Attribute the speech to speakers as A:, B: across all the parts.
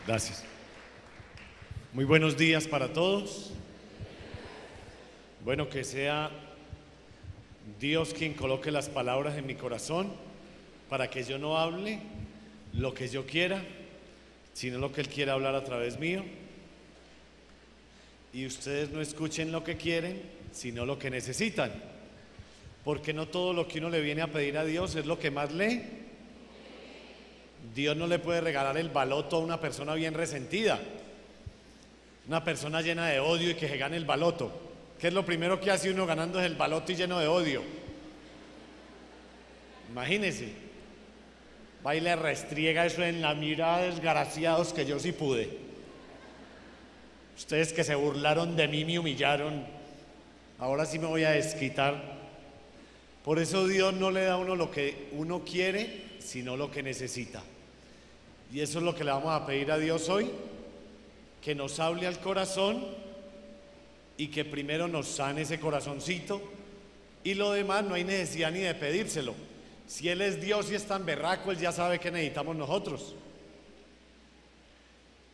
A: Gracias. Muy buenos días para todos. Bueno, que sea Dios quien coloque las palabras en mi corazón para que yo no hable lo que yo quiera, sino lo que Él quiera hablar a través mío. Y ustedes no escuchen lo que quieren, sino lo que necesitan. Porque no todo lo que uno le viene a pedir a Dios es lo que más lee. Dios no le puede regalar el baloto a una persona bien resentida, una persona llena de odio y que se gane el baloto. ¿Qué es lo primero que hace uno ganando el baloto y lleno de odio? Imagínense, va y le restriega eso en la mirada, desgraciados, que yo sí pude. Ustedes que se burlaron de mí, me humillaron, ahora sí me voy a desquitar. Por eso Dios no le da a uno lo que uno quiere, sino lo que necesita. Y eso es lo que le vamos a pedir a Dios hoy, que nos hable al corazón y que primero nos sane ese corazoncito, y lo demás no hay necesidad ni de pedírselo. Si Él es Dios y es tan berraco, Él ya sabe que necesitamos nosotros.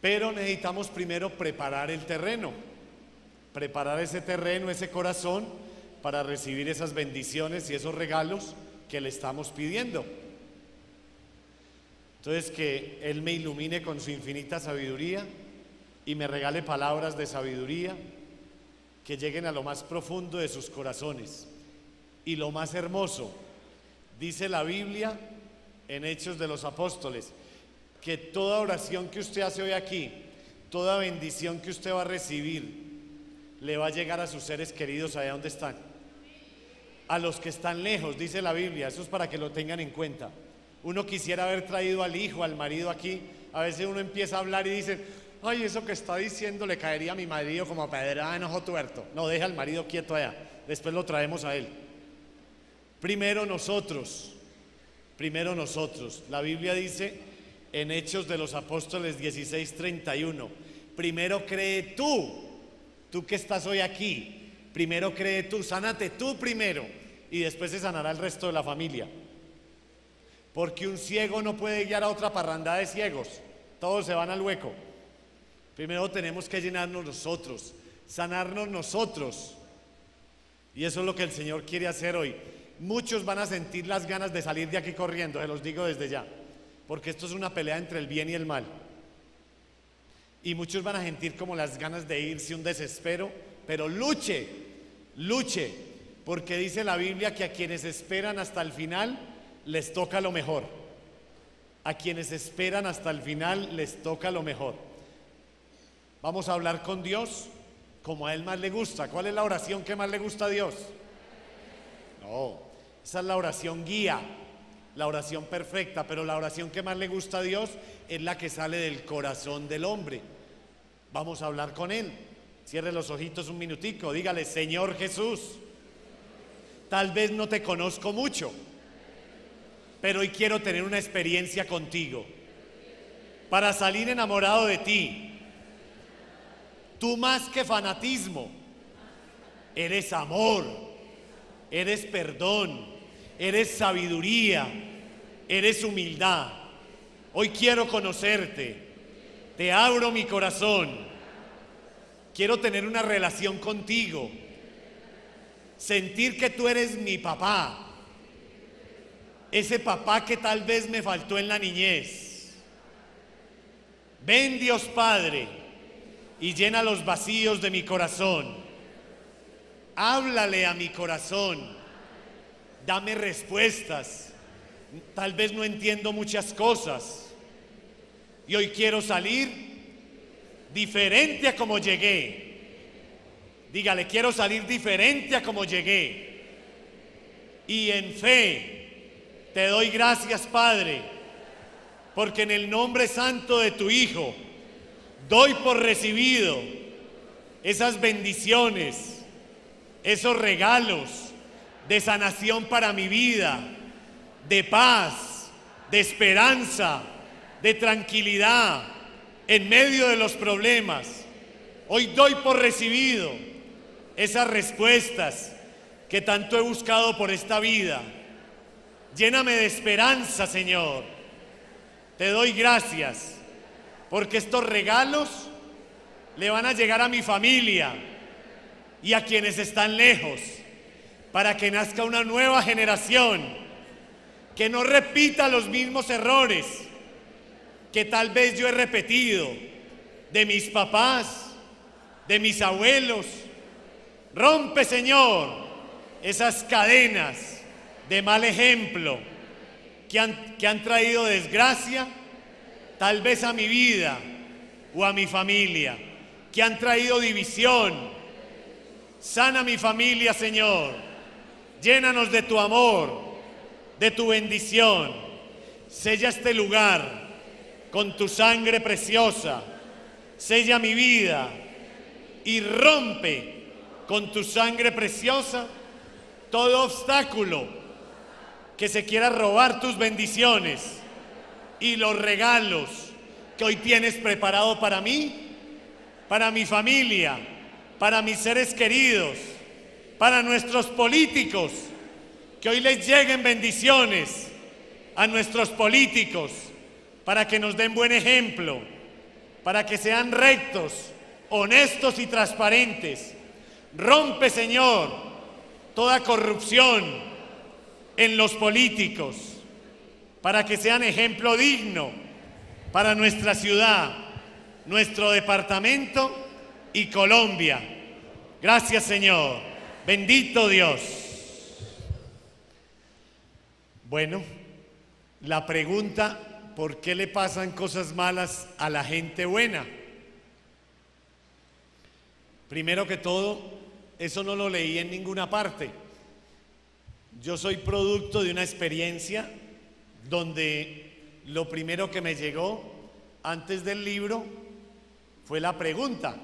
A: Pero necesitamos primero preparar el terreno, preparar ese terreno, ese corazón, para recibir esas bendiciones y esos regalos que le estamos pidiendo. Entonces, que Él me ilumine con su infinita sabiduría y me regale palabras de sabiduría que lleguen a lo más profundo de sus corazones. Y lo más hermoso, dice la Biblia en Hechos de los Apóstoles, que toda oración que usted hace hoy aquí, toda bendición que usted va a recibir, le va a llegar a sus seres queridos allá donde están. A los que están lejos, dice la Biblia, eso es para que lo tengan en cuenta. Uno quisiera haber traído al hijo, al marido aquí. A veces uno empieza a hablar y dice: ay, eso que está diciendo le caería a mi marido como pedrada en ojo tuerto. No, deja al marido quieto allá, después lo traemos a él. Primero nosotros. La Biblia dice en Hechos de los Apóstoles 16:31, primero cree tú que estás hoy aquí, primero cree tú, sánate tú primero, y después se sanará el resto de la familia. Porque un ciego no puede guiar a otra parranda de ciegos, todos se van al hueco. Primero tenemos que llenarnos nosotros, sanarnos nosotros, y eso es lo que el Señor quiere hacer hoy. Muchos van a sentir las ganas de salir de aquí corriendo, se los digo desde ya, porque esto es una pelea entre el bien y el mal. Y muchos van a sentir como las ganas de irse, un desespero, pero luche, porque dice la Biblia que a quienes esperan hasta el final les toca lo mejor. A quienes esperan hasta el final les toca lo mejor. Vamos a hablar con Dios como a Él más le gusta. ¿Cuál es la oración que más le gusta a Dios? No, esa es la oración guía, la oración perfecta, pero la oración que más le gusta a Dios es la que sale del corazón del hombre. Vamos a hablar con Él. Cierre los ojitos un minutico, dígale: Señor Jesús, tal vez no te conozco mucho, pero hoy quiero tener una experiencia contigo para salir enamorado de ti. Tú, más que fanatismo, eres amor, eres perdón, eres sabiduría, eres humildad. Hoy quiero conocerte, te abro mi corazón, quiero tener una relación contigo, sentir que tú eres mi papá, ese papá que tal vez me faltó en la niñez. Ven, Dios Padre, y llena los vacíos de mi corazón. Háblale a mi corazón, dame respuestas. Tal vez no entiendo muchas cosas y hoy quiero salir diferente a como llegué. Dígale: quiero salir diferente a como llegué. Y en fe te doy gracias, Padre, porque en el nombre santo de tu Hijo doy por recibido esas bendiciones, esos regalos de sanación para mi vida, de paz, de esperanza, de tranquilidad en medio de los problemas. Hoy doy por recibido esas respuestas que tanto he buscado por esta vida. Lléname de esperanza, Señor. Te doy gracias porque estos regalos le van a llegar a mi familia y a quienes están lejos, para que nazca una nueva generación que no repita los mismos errores que tal vez yo he repetido, de mis papás, de mis abuelos. Rompe, Señor, esas cadenas de mal ejemplo que han traído desgracia, tal vez a mi vida o a mi familia, que han traído división. Sana mi familia, Señor. Llénanos de tu amor, de tu bendición. Sella este lugar con tu sangre preciosa. Sella mi vida y rompe con tu sangre preciosa todo obstáculo que se quiera robar tus bendiciones y los regalos que hoy tienes preparado para mí, para mi familia, para mis seres queridos, para nuestros políticos, que hoy les lleguen bendiciones a nuestros políticos, para que nos den buen ejemplo, para que sean rectos, honestos y transparentes. Rompe, Señor, toda corrupción en los políticos, para que sean ejemplo digno para nuestra ciudad, nuestro departamento y Colombia. Gracias, Señor. Bendito Dios. Bueno, la pregunta: ¿por qué le pasan cosas malas a la gente buena? Primero que todo, eso no lo leí en ninguna parte. Yo soy producto de una experiencia donde lo primero que me llegó antes del libro fue la pregunta.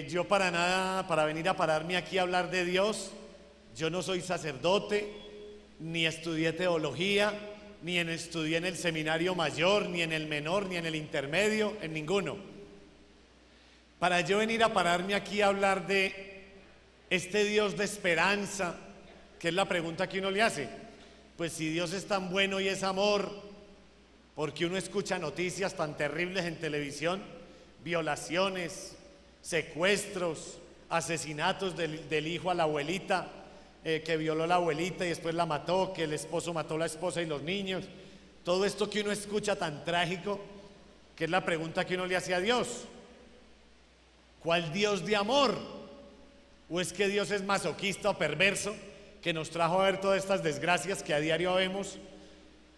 A: Yo para nada, para venir a pararme aquí a hablar de Dios, yo no soy sacerdote, ni estudié teología, ni estudié en el seminario mayor, ni en el menor, ni en el intermedio, en ninguno. Para yo venir a pararme aquí a hablar de este Dios de esperanza, que es la pregunta que uno le hace. Pues si Dios es tan bueno y es amor, ¿por qué uno escucha noticias tan terribles en televisión? Violaciones, secuestros, asesinatos del hijo a la abuelita, que violó a la abuelita y después la mató, que el esposo mató a la esposa y los niños. Todo esto que uno escucha tan trágico, que es la pregunta que uno le hace a Dios. ¿Cuál Dios de amor? ¿O es que Dios es masoquista o perverso, que nos trajo a ver todas estas desgracias que a diario vemos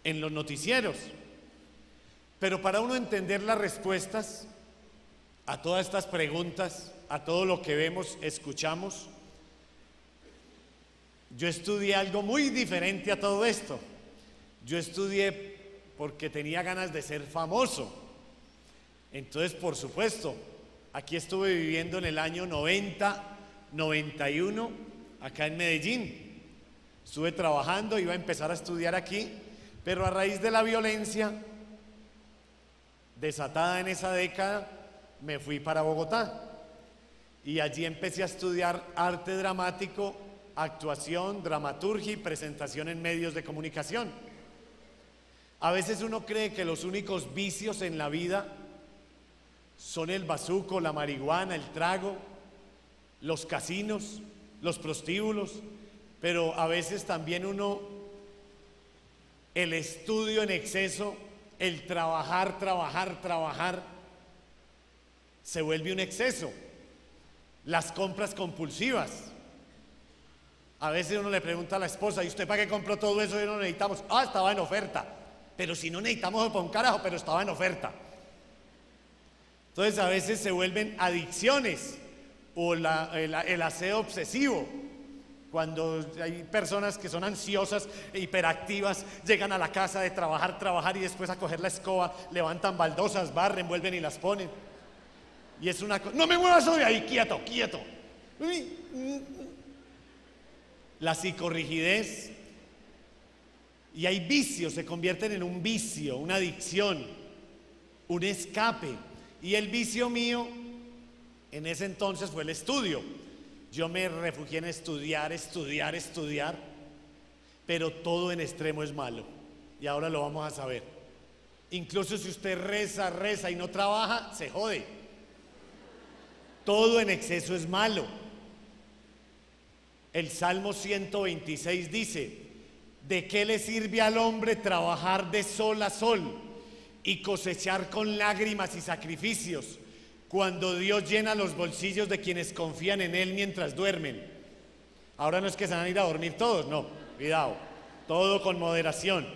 A: en los noticieros? Pero para uno entender las respuestas a todas estas preguntas, a todo lo que vemos, escuchamos, yo estudié algo muy diferente a todo esto. Yo estudié porque tenía ganas de ser famoso. Entonces, por supuesto, aquí estuve viviendo en el año 90, 91, acá en Medellín. Estuve trabajando, iba a empezar a estudiar aquí, pero a raíz de la violencia desatada en esa década, me fui para Bogotá y allí empecé a estudiar arte dramático, actuación, dramaturgia y presentación en medios de comunicación. A veces uno cree que los únicos vicios en la vida son el bazuco, la marihuana, el trago, los casinos, los prostíbulos, pero a veces también el estudio en exceso, el trabajar, se vuelve un exceso. Las compras compulsivas. A veces uno le pregunta a la esposa: ¿y usted para qué compró todo eso? Y no necesitamos. Ah, estaba en oferta. Pero si no necesitamos para un carajo, pero estaba en oferta. Entonces a veces se vuelven adicciones o el aseo obsesivo. Cuando hay personas que son ansiosas e hiperactivas, llegan a la casa de trabajar y después a coger la escoba, levantan baldosas, barren, vuelven y las ponen. Y es una cosa: no me muevas hoy, ahí, quieto. La psicorrigidez. Y hay vicios, se convierten en un vicio, una adicción, un escape. Y el vicio mío en ese entonces fue el estudio. Yo me refugié en estudiar, pero todo en extremo es malo. Y ahora lo vamos a saber. Incluso si usted reza, reza y no trabaja, se jode. Todo en exceso es malo. El Salmo 126 dice: ¿de qué le sirve al hombre trabajar de sol a sol y cosechar con lágrimas y sacrificios, cuando Dios llena los bolsillos de quienes confían en Él mientras duermen? Ahora no es que se van a ir a dormir todos, no, cuidado, todo con moderación.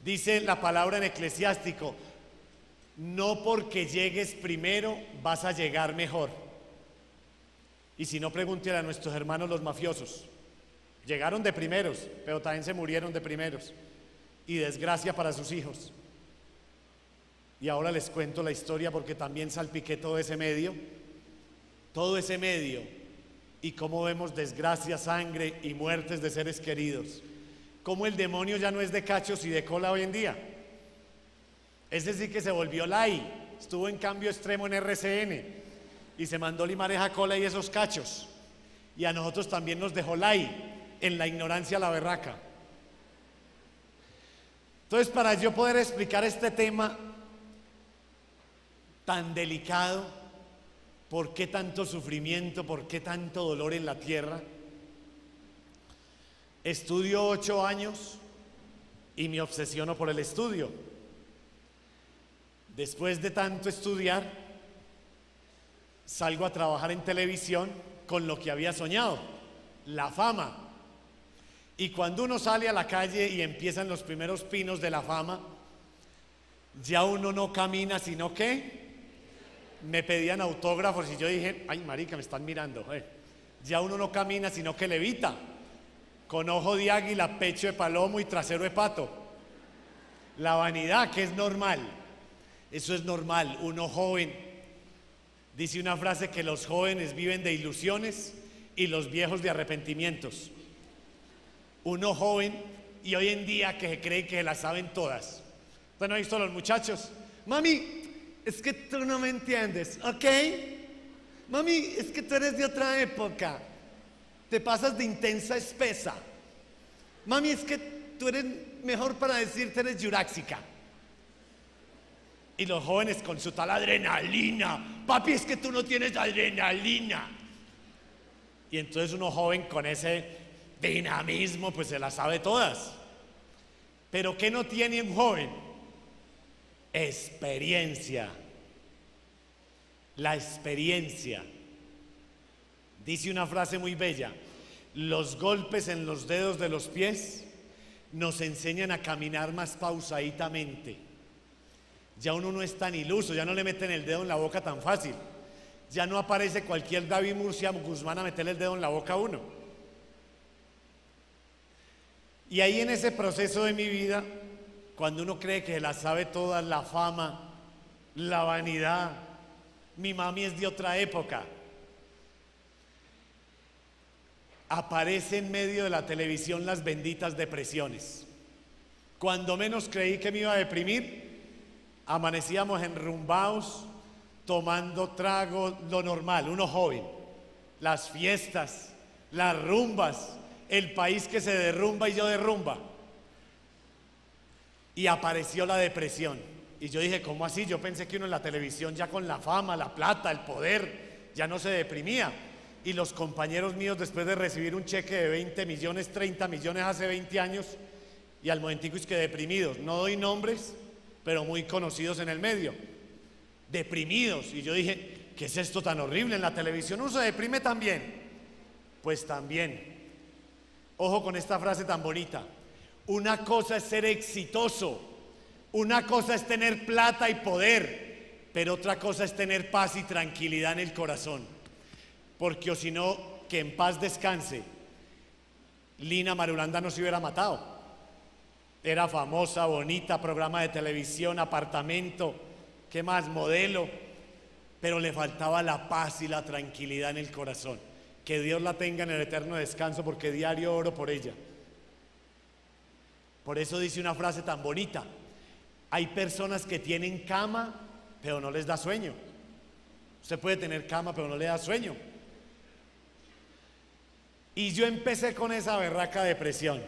A: Dice la palabra en Eclesiástico: no porque llegues primero vas a llegar mejor. Y si no, pregúntele a nuestros hermanos los mafiosos. Llegaron de primeros, pero también se murieron de primeros. Y desgracia para sus hijos. Y ahora les cuento la historia porque también salpiqué todo ese medio. Todo ese medio. Y cómo vemos desgracia, sangre y muertes de seres queridos. Cómo el demonio ya no es de cachos y de cola hoy en día. Es decir, que se volvió lai. Estuvo en cambio extremo en RCN. Y se mandó limar esa cola y esos cachos. Y a nosotros también nos dejó lai, en la ignorancia la berraca. Entonces, para yo poder explicar este tema tan delicado, ¿por qué tanto sufrimiento? ¿Por qué tanto dolor en la tierra? Estudio 8 años y me obsesiono por el estudio. Después de tanto estudiar, salgo a trabajar en televisión con lo que había soñado, la fama. Y cuando uno sale a la calle y empiezan los primeros pinos de la fama, ya uno no camina, sino que me pedían autógrafos y yo dije: ay, marica, me están mirando. Ya uno no camina, sino que levita, con ojo de águila, pecho de palomo y trasero de pato. La vanidad, que es normal, eso es normal. Uno joven, dice una frase que los jóvenes viven de ilusiones y los viejos de arrepentimientos. Uno joven y hoy en día que se cree que las saben todas. ¿Usted no ha visto a los muchachos? Mami, es que tú no me entiendes, ¿ok? Mami, es que tú eres de otra época. Te pasas de intensa espesa. Mami, es que tú eres mejor para decirte eres juráxica. Y los jóvenes con su tal adrenalina: papi, es que tú no tienes adrenalina. Y entonces uno joven con ese dinamismo pues se las sabe todas. Pero ¿qué no tiene un joven? Experiencia. La experiencia. Dice una frase muy bella: los golpes en los dedos de los pies nos enseñan a caminar más pausaditamente. Ya uno no es tan iluso, ya no le meten el dedo en la boca tan fácil. Ya no aparece cualquier David Murcia Guzmán a meterle el dedo en la boca a uno. Y ahí en ese proceso de mi vida, cuando uno cree que la sabe toda, la fama, la vanidad, mi mami es de otra época, aparece en medio de la televisión las benditas depresiones. Cuando menos creí que me iba a deprimir, amanecíamos enrumbados, tomando trago, lo normal, uno joven, las fiestas, las rumbas, el país que se derrumba y yo derrumba. Y apareció la depresión. Y yo dije: ¿cómo así? Yo pensé que uno en la televisión, ya con la fama, la plata, el poder, ya no se deprimía. Y los compañeros míos, después de recibir un cheque de 20 millones, 30 millones hace 20 años, y al momentico es que deprimidos, no doy nombres, pero muy conocidos en el medio, deprimidos. Y yo dije: ¿qué es esto tan horrible? En la televisión uno se deprime también. Pues también. Ojo con esta frase tan bonita: una cosa es ser exitoso, una cosa es tener plata y poder, pero otra cosa es tener paz y tranquilidad en el corazón. Porque o si no, que en paz descanse, Lina Marulanda no se hubiera matado. Era famosa, bonita, programa de televisión, apartamento, ¿qué más? Modelo. Pero le faltaba la paz y la tranquilidad en el corazón. Que Dios la tenga en el eterno descanso, porque diario oro por ella. Por eso dice una frase tan bonita: hay personas que tienen cama, pero no les da sueño. Usted puede tener cama, pero no le da sueño. Y yo empecé con esa berraca depresión.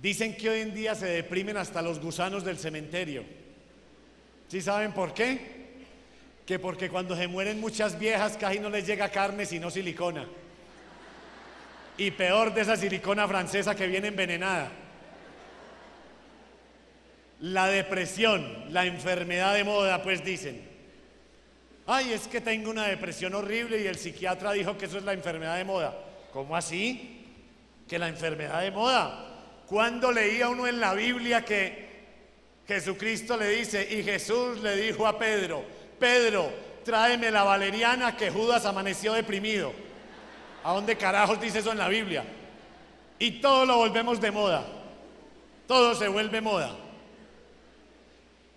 A: Dicen que hoy en día se deprimen hasta los gusanos del cementerio. ¿Sí saben por qué? Que porque cuando se mueren muchas viejas casi no les llega carne sino silicona. Y peor de esa silicona francesa que viene envenenada. La depresión, la enfermedad de moda, pues dicen. Ay, es que tengo una depresión horrible y el psiquiatra dijo que eso es la enfermedad de moda. ¿Cómo así? ¿Que la enfermedad de moda? ¿Cuándo leía uno en la Biblia que Jesucristo le dice, y Jesús le dijo a Pedro, Pedro, tráeme la valeriana que Judas amaneció deprimido? ¿A dónde carajos dice eso en la Biblia? Y todo lo volvemos de moda. Todo se vuelve moda.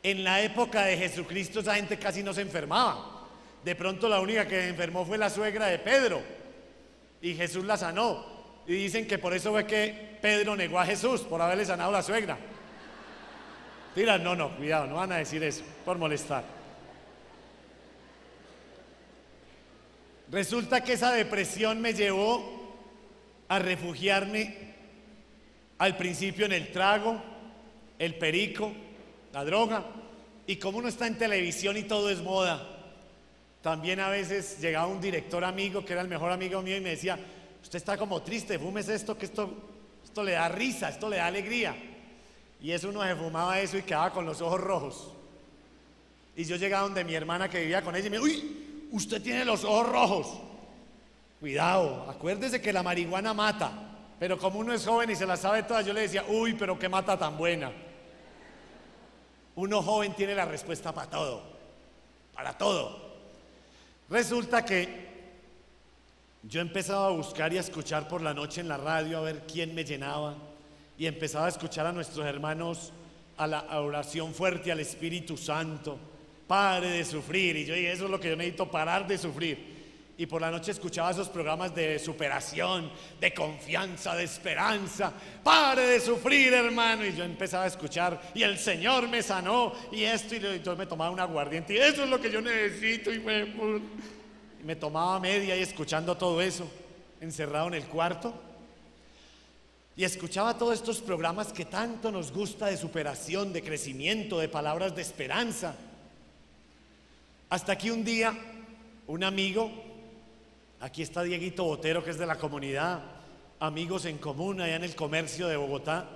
A: En la época de Jesucristo esa gente casi no se enfermaba. De pronto la única que se enfermó fue la suegra de Pedro. Y Jesús la sanó. Y dicen que por eso fue que Pedro negó a Jesús, por haberle sanado a la suegra. Mira, no, cuidado, no van a decir eso, por molestar. Resulta que esa depresión me llevó a refugiarme al principio en el trago, el perico, la droga. Y como uno está en televisión y todo es moda, también a veces llegaba un director amigo que era el mejor amigo mío y me decía, usted está como triste, fúmese esto, que esto le da risa, esto le da alegría. Y eso uno se fumaba eso y quedaba con los ojos rojos. Y yo llegaba donde mi hermana que vivía con ella y me dijo, uy, usted tiene los ojos rojos. Cuidado, acuérdese que la marihuana mata. Pero como uno es joven y se la sabe todas, yo le decía, uy, pero qué mata tan buena. Uno joven tiene la respuesta para todo, para todo. Resulta que yo empezaba a buscar y a escuchar por la noche en la radio a ver quién me llenaba, y empezaba a escuchar a nuestros hermanos a la oración fuerte al Espíritu Santo. Pare de sufrir. Y yo dije, eso es lo que yo necesito, parar de sufrir. Y por la noche escuchaba esos programas de superación, de confianza, de esperanza. Pare de sufrir, hermano. Y yo empezaba a escuchar, y el Señor me sanó, y esto, y yo me tomaba un aguardiente, y eso es lo que yo necesito. Y me tomaba media y escuchando todo eso, encerrado en el cuarto. Y escuchaba todos estos programas que tanto nos gusta, de superación, de crecimiento, de palabras de esperanza. Hasta que un día, un amigo, aquí está Dieguito Botero, que es de la comunidad Amigos en Común, allá en el Comercio de Bogotá,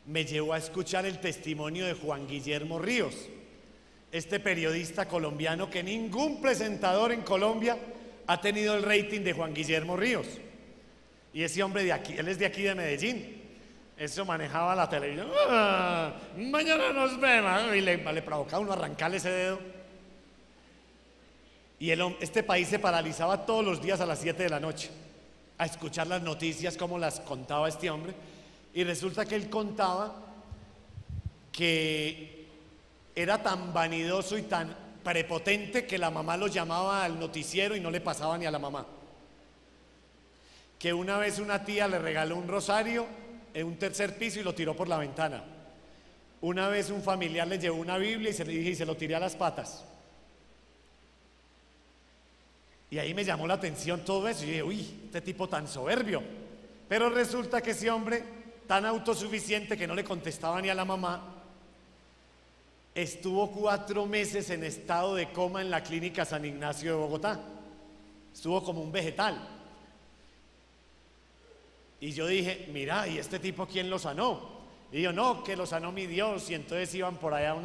A: me llevó a escuchar el testimonio de Juan Guillermo Ríos, este periodista colombiano que ningún presentador en Colombia ha tenido el rating de Juan Guillermo Ríos. Y ese hombre de aquí, él es de aquí de Medellín, eso manejaba la televisión. Mañana nos vemos, y le provocaba uno arrancarle ese dedo. Y este país se paralizaba todos los días a las 7 de la noche a escuchar las noticias como las contaba este hombre. Y resulta que él contaba que era tan vanidoso y tan prepotente que la mamá lo llamaba al noticiero y no le pasaba ni a la mamá. Que una vez una tía le regaló un rosario en un tercer piso y lo tiró por la ventana. Una vez un familiar le llevó una Biblia y se lo tiré a las patas. Y ahí me llamó la atención todo eso y dije, uy, este tipo tan soberbio. Pero resulta que ese hombre tan autosuficiente que no le contestaba ni a la mamá, estuvo 4 meses en estado de coma en la clínica San Ignacio de Bogotá. Estuvo como un vegetal. Y yo dije, mira, ¿y este tipo quién lo sanó? Y yo, no, que lo sanó mi Dios. Y entonces iban por allá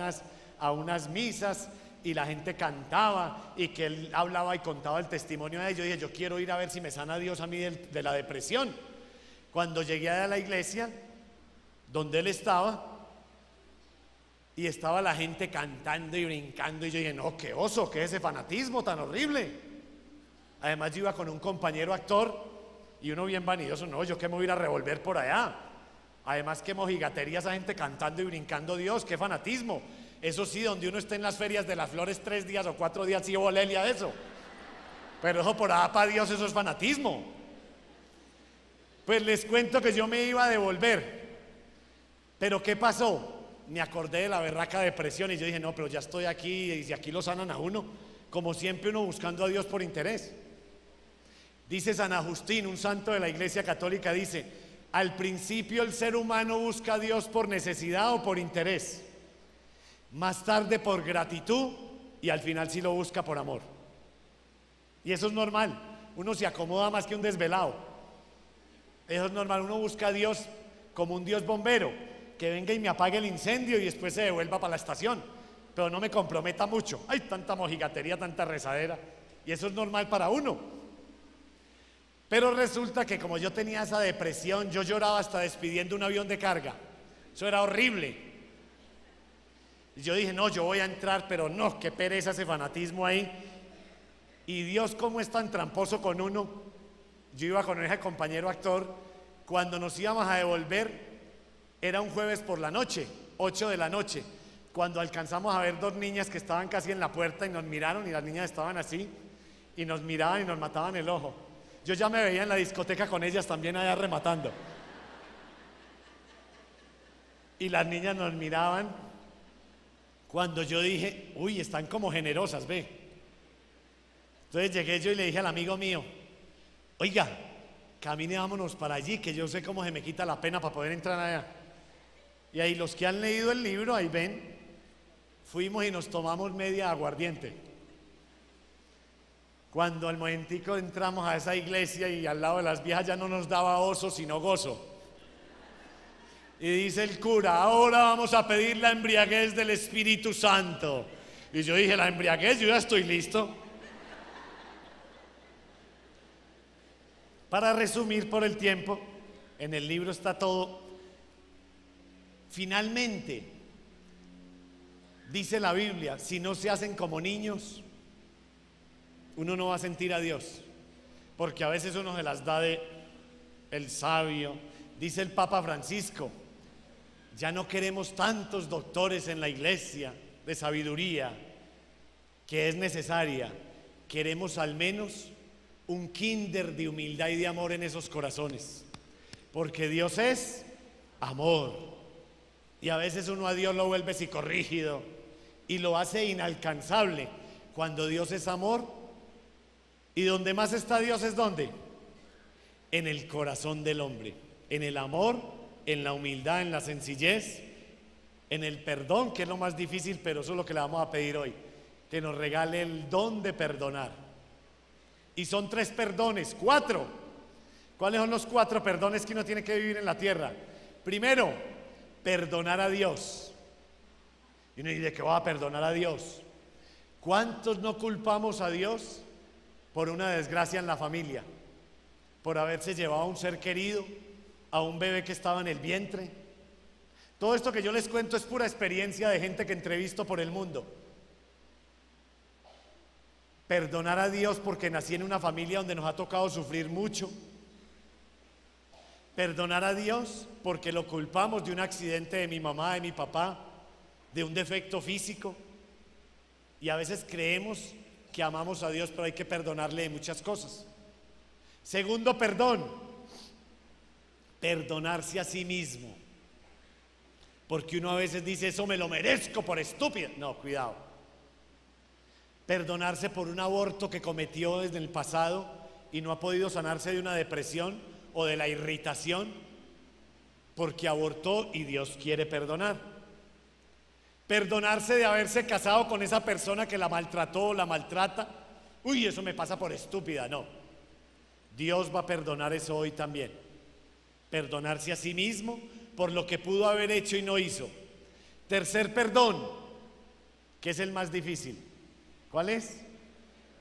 A: a unas misas y la gente cantaba y que él hablaba y contaba el testimonio de ellos. Yo dije, yo quiero ir a ver si me sana Dios a mí de la depresión. Cuando llegué a la iglesia donde él estaba, y estaba la gente cantando y brincando, y yo dije, no, qué oso, qué es ese fanatismo tan horrible. Además yo iba con un compañero actor y uno bien vanidoso, no, yo qué me voy a ir a revolver por allá. Además qué mojigatería esa gente cantando y brincando, Dios, qué fanatismo. Eso sí, donde uno esté en las ferias de las flores 3 días o 4 días, sí bolelia de eso. Pero eso por allá para Dios, eso es fanatismo. Pues les cuento que yo me iba a devolver. Pero ¿qué pasó? Me acordé de la berraca depresión y yo dije, no, pero ya estoy aquí, y si aquí lo sanan a uno, como siempre uno buscando a Dios por interés. Dice San Agustín, un santo de la Iglesia Católica, dice, Al principio el ser humano busca a Dios por necesidad o por interés, más tarde por gratitud y al final sí lo busca por amor. Y eso es normal, uno se acomoda más que un desvelado. Eso es normal, uno busca a Dios como un Dios bombero, que venga y me apague el incendio y después se devuelva para la estación, pero no me comprometa mucho. Hay tanta mojigatería, tanta rezadera, y eso es normal para uno. Pero resulta que como yo tenía esa depresión, yo lloraba hasta despidiendo un avión de carga. Eso era horrible. Y yo dije, no, yo voy a entrar, pero no, qué pereza ese fanatismo ahí. Y Dios, como es tan tramposo con uno. Yo iba con ese compañero actor, cuando nos íbamos a devolver, era un jueves por la noche, 8 de la noche, cuando alcanzamos a ver dos niñas que estaban casi en la puerta y nos miraron, y las niñas estaban así, y nos miraban y nos mataban el ojo. Yo ya me veía en la discoteca con ellas también allá rematando. Y las niñas nos miraban cuando yo dije, uy, están como generosas, ve. Entonces llegué yo y le dije al amigo mío, oiga, camine, vámonos para allí, que yo sé cómo se me quita la pena para poder entrar allá. Y ahí los que han leído el libro, ahí ven, fuimos y nos tomamos media aguardiente. Cuando al momentico entramos a esa iglesia y al lado de las viejas ya no nos daba oso sino gozo. Y dice el cura, ahora vamos a pedir la embriaguez del Espíritu Santo. Y yo dije, la embriaguez, yo ya estoy listo. Para resumir por el tiempo, en el libro está todo. Finalmente, dice la Biblia, si no se hacen como niños, uno no va a sentir a Dios, porque a veces uno se las da de el sabio. Dice el Papa Francisco, ya no queremos tantos doctores en la iglesia de sabiduría, que es necesaria. Queremos al menos un kinder de humildad y de amor en esos corazones, porque Dios es amor, y a veces uno a Dios lo vuelve psicorrígido y lo hace inalcanzable, cuando Dios es amor. Y donde más está Dios es ¿dónde? En el corazón del hombre, en el amor, en la humildad, en la sencillez, en el perdón, que es lo más difícil, pero eso es lo que le vamos a pedir hoy, que nos regale el don de perdonar. Y son 3 perdones, 4. ¿Cuáles son los 4 perdones que uno tiene que vivir en la tierra? Primero, perdonar a Dios. Y uno dice, ¿qué va a perdonar a Dios? ¿Cuántos no culpamos a Dios por una desgracia en la familia? Por haberse llevado a un ser querido, a un bebé que estaba en el vientre. Todo esto que yo les cuento es pura experiencia de gente que entrevisto por el mundo. Perdonar a Dios porque nací en una familia donde nos ha tocado sufrir mucho. Perdonar a Dios porque lo culpamos de un accidente de mi mamá, de mi papá, de un defecto físico. Y a veces creemos que amamos a Dios, pero hay que perdonarle de muchas cosas. Segundo, perdón. Perdonarse a sí mismo. Porque uno a veces dice, eso me lo merezco por estúpido. No, cuidado. Perdonarse por un aborto que cometió desde el pasado y no ha podido sanarse de una depresión o de la irritación porque abortó y Dios quiere perdonar. Perdonarse de haberse casado con esa persona que la maltrató o la maltrata. Uy, eso me pasa por estúpida. No, Dios va a perdonar eso hoy también. Perdonarse a sí mismo por lo que pudo haber hecho y no hizo. Tercer perdón, que es el más difícil. ¿Cuál es?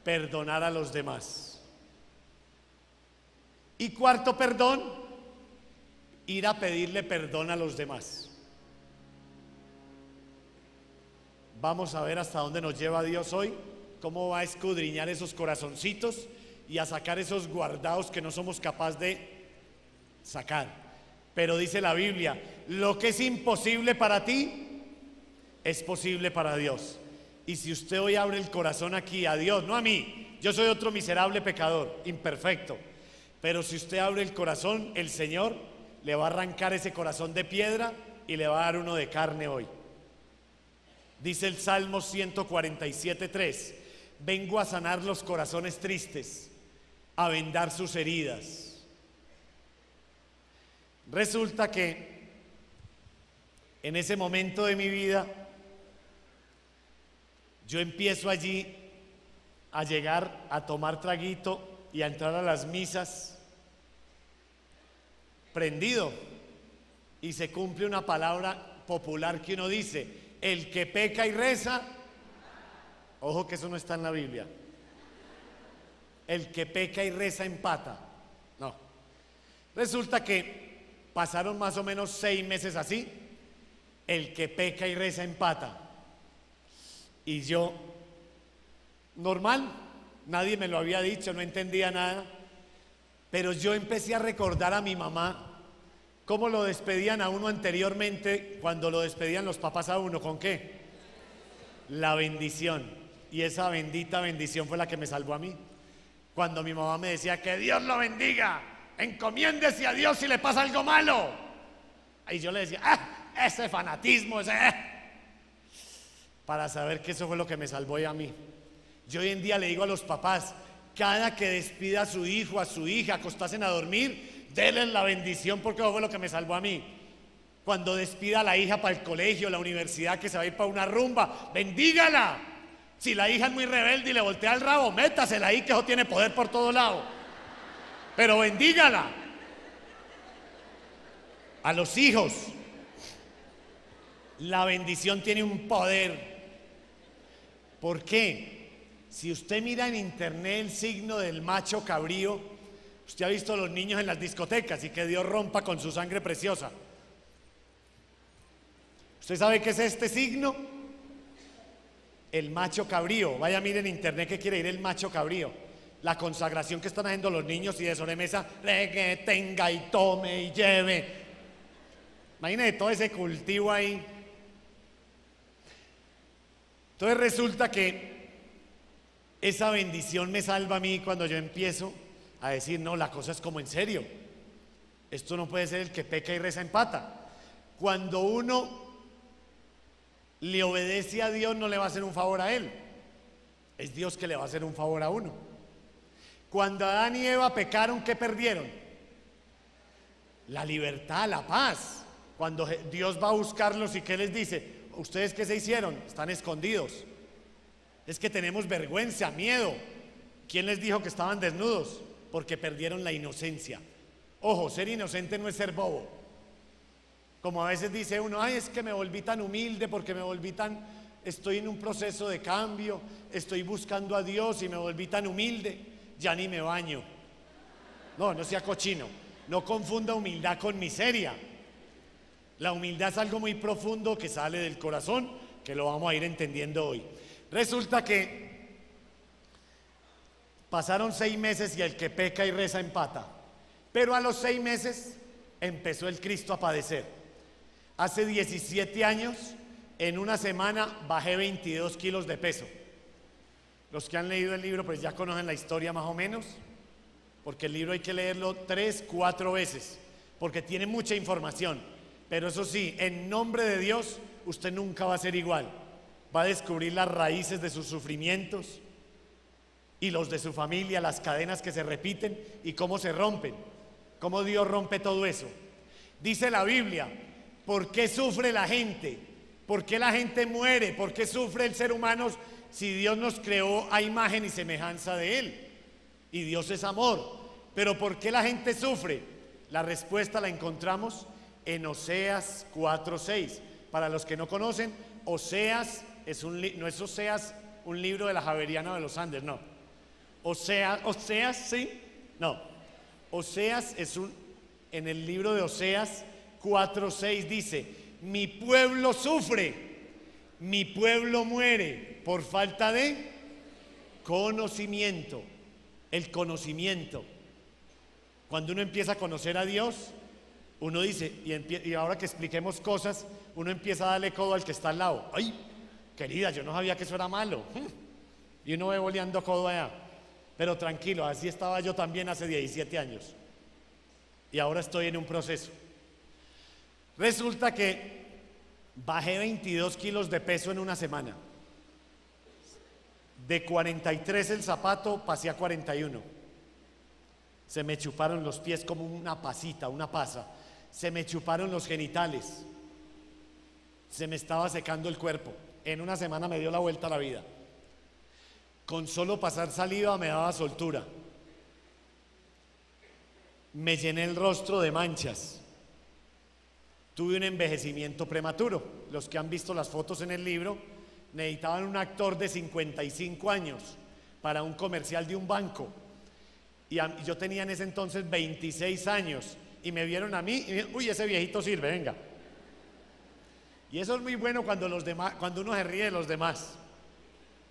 A: Perdonar a los demás. Y cuarto perdón, ir a pedirle perdón a los demás. Vamos a ver hasta dónde nos lleva Dios hoy, cómo va a escudriñar esos corazoncitos y a sacar esos guardados que no somos capaces de sacar. Pero dice la Biblia, lo que es imposible para ti es posible para Dios. Y si usted hoy abre el corazón aquí a Dios, no a mí, yo soy otro miserable pecador, imperfecto, pero si usted abre el corazón, el Señor le va a arrancar ese corazón de piedra y le va a dar uno de carne hoy. Dice el Salmo 147:3, vengo a sanar los corazones tristes, a vendar sus heridas. Resulta que en ese momento de mi vida yo empiezo allí a llegar a tomar traguito y a entrar a las misas prendido, y se cumple una palabra popular que uno dice: el que peca y reza, ojo que eso no está en la Biblia, el que peca y reza empata, no. Resulta que pasaron más o menos 6 meses así, el que peca y reza empata, y yo, normal, nadie me lo había dicho, no entendía nada, pero yo empecé a recordar a mi mamá cómo lo despedían a uno anteriormente, cuando lo despedían los papás a uno, ¿con qué? La bendición. Y esa bendita bendición fue la que me salvó a mí. Cuando mi mamá me decía: que Dios lo bendiga, encomiéndese a Dios si le pasa algo malo. Y yo le decía: ese fanatismo, para saber que eso fue lo que me salvó a mí. Yo hoy en día le digo a los papás: cada que despida a su hijo, a su hija, acostasen a dormir, denle la bendición, porque eso fue lo que me salvó a mí. Cuando despida a la hija para el colegio, la universidad, que se va a ir para una rumba, bendígala. Si la hija es muy rebelde y le voltea el rabo, métasela ahí, que eso tiene poder por todo lado, pero bendígala. A los hijos, la bendición tiene un poder. ¿Por qué? Si usted mira en internet el signo del macho cabrío, usted ha visto a los niños en las discotecas, y que Dios rompa con su sangre preciosa. ¿Usted sabe qué es este signo? El macho cabrío. Vaya, mire en internet que quiere ir el macho cabrío. La consagración que están haciendo los niños, y de sobremesa, regue, tenga y tome y lleve. Imagínese todo ese cultivo ahí. Entonces resulta que esa bendición me salva a mí cuando yo empiezo a decir: no, la cosa es como en serio. Esto no puede ser el que peca y reza empata. Cuando uno le obedece a Dios, no le va a hacer un favor a él, es Dios que le va a hacer un favor a uno. Cuando Adán y Eva pecaron, ¿qué perdieron? La libertad, la paz. Cuando Dios va a buscarlos, ¿y qué les dice? ¿Ustedes qué se hicieron? Están escondidos. Es que tenemos vergüenza, miedo. ¿Quién les dijo que estaban desnudos? Porque perdieron la inocencia. Ojo, ser inocente no es ser bobo. Como a veces dice uno: ay, es que me volví tan humilde porque estoy en un proceso de cambio, estoy buscando a Dios y me volví tan humilde, ya ni me baño. No, no sea cochino. No confunda humildad con miseria. La humildad es algo muy profundo que sale del corazón, que lo vamos a ir entendiendo hoy. Resulta que pasaron 6 meses y el que peca y reza empata. Pero a los 6 meses empezó el Cristo a padecer. Hace 17 años, en una semana, bajé 22 kilos de peso. Los que han leído el libro pues ya conocen la historia más o menos, porque el libro hay que leerlo 3, 4 veces, porque tiene mucha información. Pero eso sí, en nombre de Dios, usted nunca va a ser igual. Va a descubrir las raíces de sus sufrimientos y los de su familia, las cadenas que se repiten y cómo se rompen, cómo Dios rompe todo eso. Dice la Biblia: ¿por qué sufre la gente? ¿Por qué la gente muere? ¿Por qué sufre el ser humano si Dios nos creó a imagen y semejanza de Él? Y Dios es amor. Pero ¿por qué la gente sufre? La respuesta la encontramos en Oseas 4:6. Para los que no conocen, Oseas no es Oseas un libro de la Javeriana de los Andes, no. Oseas, sí, no. Oseas en el libro de Oseas 4:6 dice: mi pueblo sufre, mi pueblo muere por falta de conocimiento. El conocimiento. Cuando uno empieza a conocer a Dios, uno dice, y ahora que expliquemos cosas, uno empieza a darle codo al que está al lado. Ay, querida, yo no sabía que eso era malo. Y uno ve boleando codo allá. Pero tranquilo, así estaba yo también hace 17 años. Y ahora estoy en un proceso. Resulta que bajé 22 kilos de peso en una semana. De 43 el zapato pasé a 41. Se me chuparon los pies como una pasita, una pasa. se me chuparon los genitales, se me estaba secando el cuerpo. En una semana me dio la vuelta a la vida. Con solo pasar saliva me daba soltura. Me llené el rostro de manchas. Tuve un envejecimiento prematuro. Los que han visto las fotos en el libro, necesitaban un actor de 55 años para un comercial de un banco. Y yo tenía en ese entonces 26 años. Y me vieron a mí y uy, ese viejito sirve, venga. Y eso es muy bueno cuando los demás, cuando uno se ríe de los demás.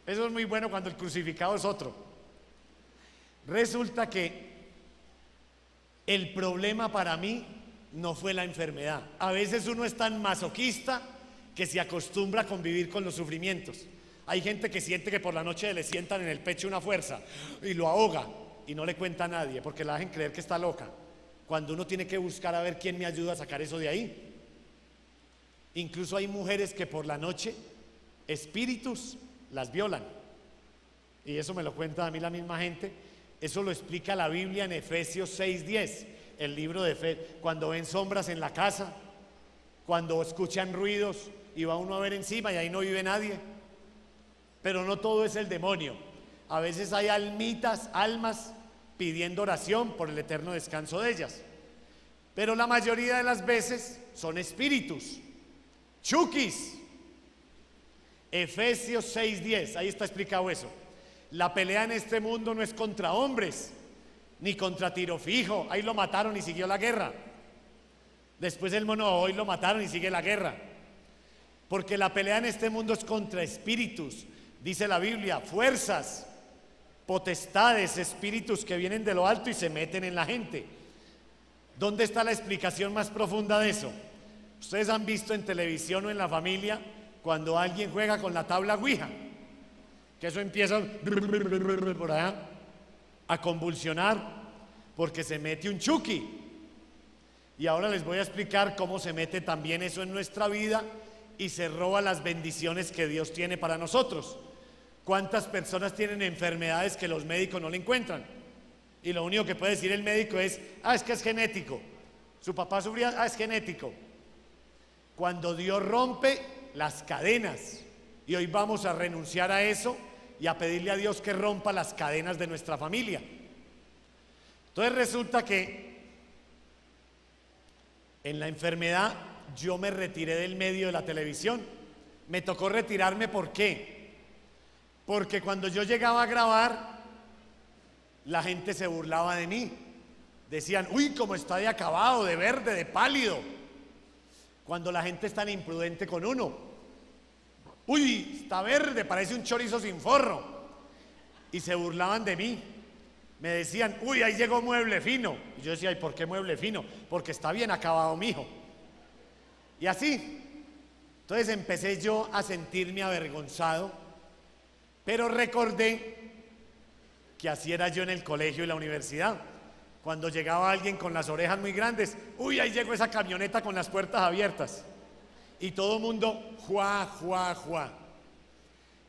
A: Eso es muy bueno cuando el crucificado es otro. Resulta que el problema para mí no fue la enfermedad. A veces uno es tan masoquista que se acostumbra a convivir con los sufrimientos. Hay gente que siente que por la noche le sientan en el pecho una fuerza y lo ahoga y no le cuenta a nadie porque la hacen creer que está loca. Cuando uno tiene que buscar a ver quién me ayuda a sacar eso de ahí. Incluso hay mujeres que por la noche, espíritus las violan. Y eso me lo cuenta a mí la misma gente. Eso lo explica la Biblia en Efesios 6:10, el libro de fe. Cuando ven sombras en la casa, cuando escuchan ruidos y va uno a ver encima y ahí no vive nadie. Pero no todo es el demonio. A veces hay almitas, almas pidiendo oración por el eterno descanso de ellas. Pero la mayoría de las veces son espíritus, chukis. Efesios 6:10, ahí está explicado eso. La pelea en este mundo no es contra hombres, ni contra tiro fijo. Ahí lo mataron y siguió la guerra. Después el mono hoy lo mataron y sigue la guerra. Porque la pelea en este mundo es contra espíritus, dice la Biblia, fuerzas, potestades, espíritus que vienen de lo alto y se meten en la gente. ¿Dónde está la explicación más profunda de eso? Ustedes han visto en televisión o en la familia cuando alguien juega con la tabla Ouija, que eso empieza por allá a convulsionar porque se mete un chuki. Y ahora les voy a explicar cómo se mete también eso en nuestra vida y se roba las bendiciones que Dios tiene para nosotros. ¿Cuántas personas tienen enfermedades que los médicos no le encuentran? Y lo único que puede decir el médico es, es que es genético. Su papá sufría, es genético. Cuando Dios rompe las cadenas, y hoy vamos a renunciar a eso y a pedirle a Dios que rompa las cadenas de nuestra familia. Entonces resulta que en la enfermedad yo me retiré del medio de la televisión. Me tocó retirarme, ¿por qué? Porque cuando yo llegaba a grabar, la gente se burlaba de mí. Decían, uy, cómo está de acabado, de verde, de pálido. Cuando la gente es tan imprudente con uno. Uy, está verde, parece un chorizo sin forro. Y se burlaban de mí. Me decían, uy, ahí llegó mueble fino. Y yo decía, ¿y por qué mueble fino? Porque está bien acabado, mijo. Y así. Entonces empecé yo a sentirme avergonzado. Pero recordé que así era yo en el colegio y la universidad. Cuando llegaba alguien con las orejas muy grandes, uy, ahí llegó esa camioneta con las puertas abiertas. Y todo el mundo, juá, juá, juá.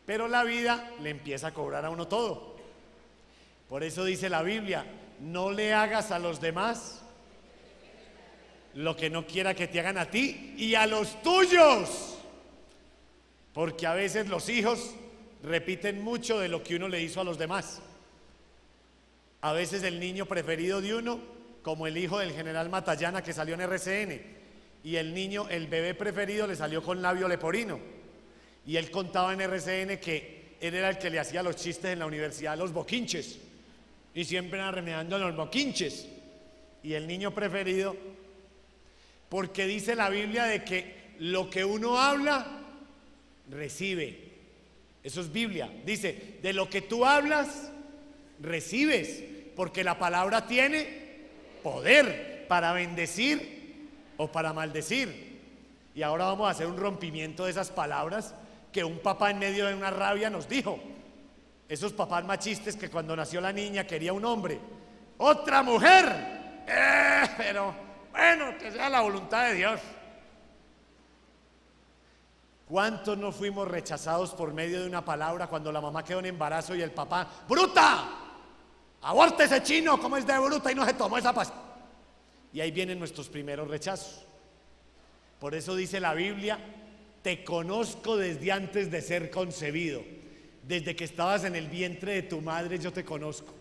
A: Pero la vida le empieza a cobrar a uno todo. Por eso dice la Biblia, no le hagas a los demás lo que no quiera que te hagan a ti y a los tuyos. Porque a veces los hijos repiten mucho de lo que uno le hizo a los demás. A veces el niño preferido de uno, como el hijo del general Matallana que salió en RCN, y el niño, el bebé preferido le salió con labio leporino, y él contaba en RCN que él era el que le hacía los chistes en la universidad, los boquinches, y siempre era remedando los boquinches, y el niño preferido, porque dice la Biblia de que lo que uno habla, recibe. Eso es Biblia. Dice, de lo que tú hablas, recibes, porque la palabra tiene poder para bendecir o para maldecir. Y ahora vamos a hacer un rompimiento de esas palabras que un papá en medio de una rabia nos dijo. Esos papás machistas que cuando nació la niña quería un hombre, otra mujer, pero bueno, que sea la voluntad de Dios. ¿Cuántos no fuimos rechazados por medio de una palabra cuando la mamá quedó en embarazo y el papá, ¡bruta! ¡Aborte ese chino! ¿Cómo es de bruta y no se tomó esa pasta? Y ahí vienen nuestros primeros rechazos. Por eso dice la Biblia: te conozco desde antes de ser concebido. Desde que estabas en el vientre de tu madre yo te conozco.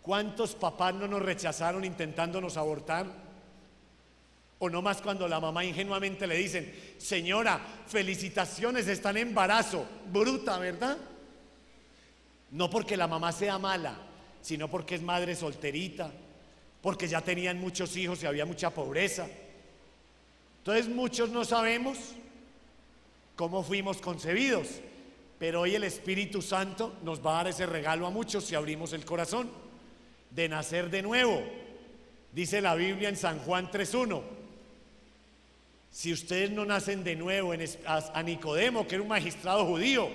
A: ¿Cuántos papás no nos rechazaron intentándonos abortar? O no más cuando la mamá ingenuamente le dicen: señora, felicitaciones, está en embarazo. Bruta, ¿verdad? No porque la mamá sea mala, sino porque es madre solterita, porque ya tenían muchos hijos y había mucha pobreza. Entonces muchos no sabemos cómo fuimos concebidos, pero hoy el Espíritu Santo nos va a dar ese regalo a muchos si abrimos el corazón, de nacer de nuevo. Dice la Biblia en San Juan 3:1: si ustedes no nacen de nuevo, a Nicodemo, que era un magistrado judío,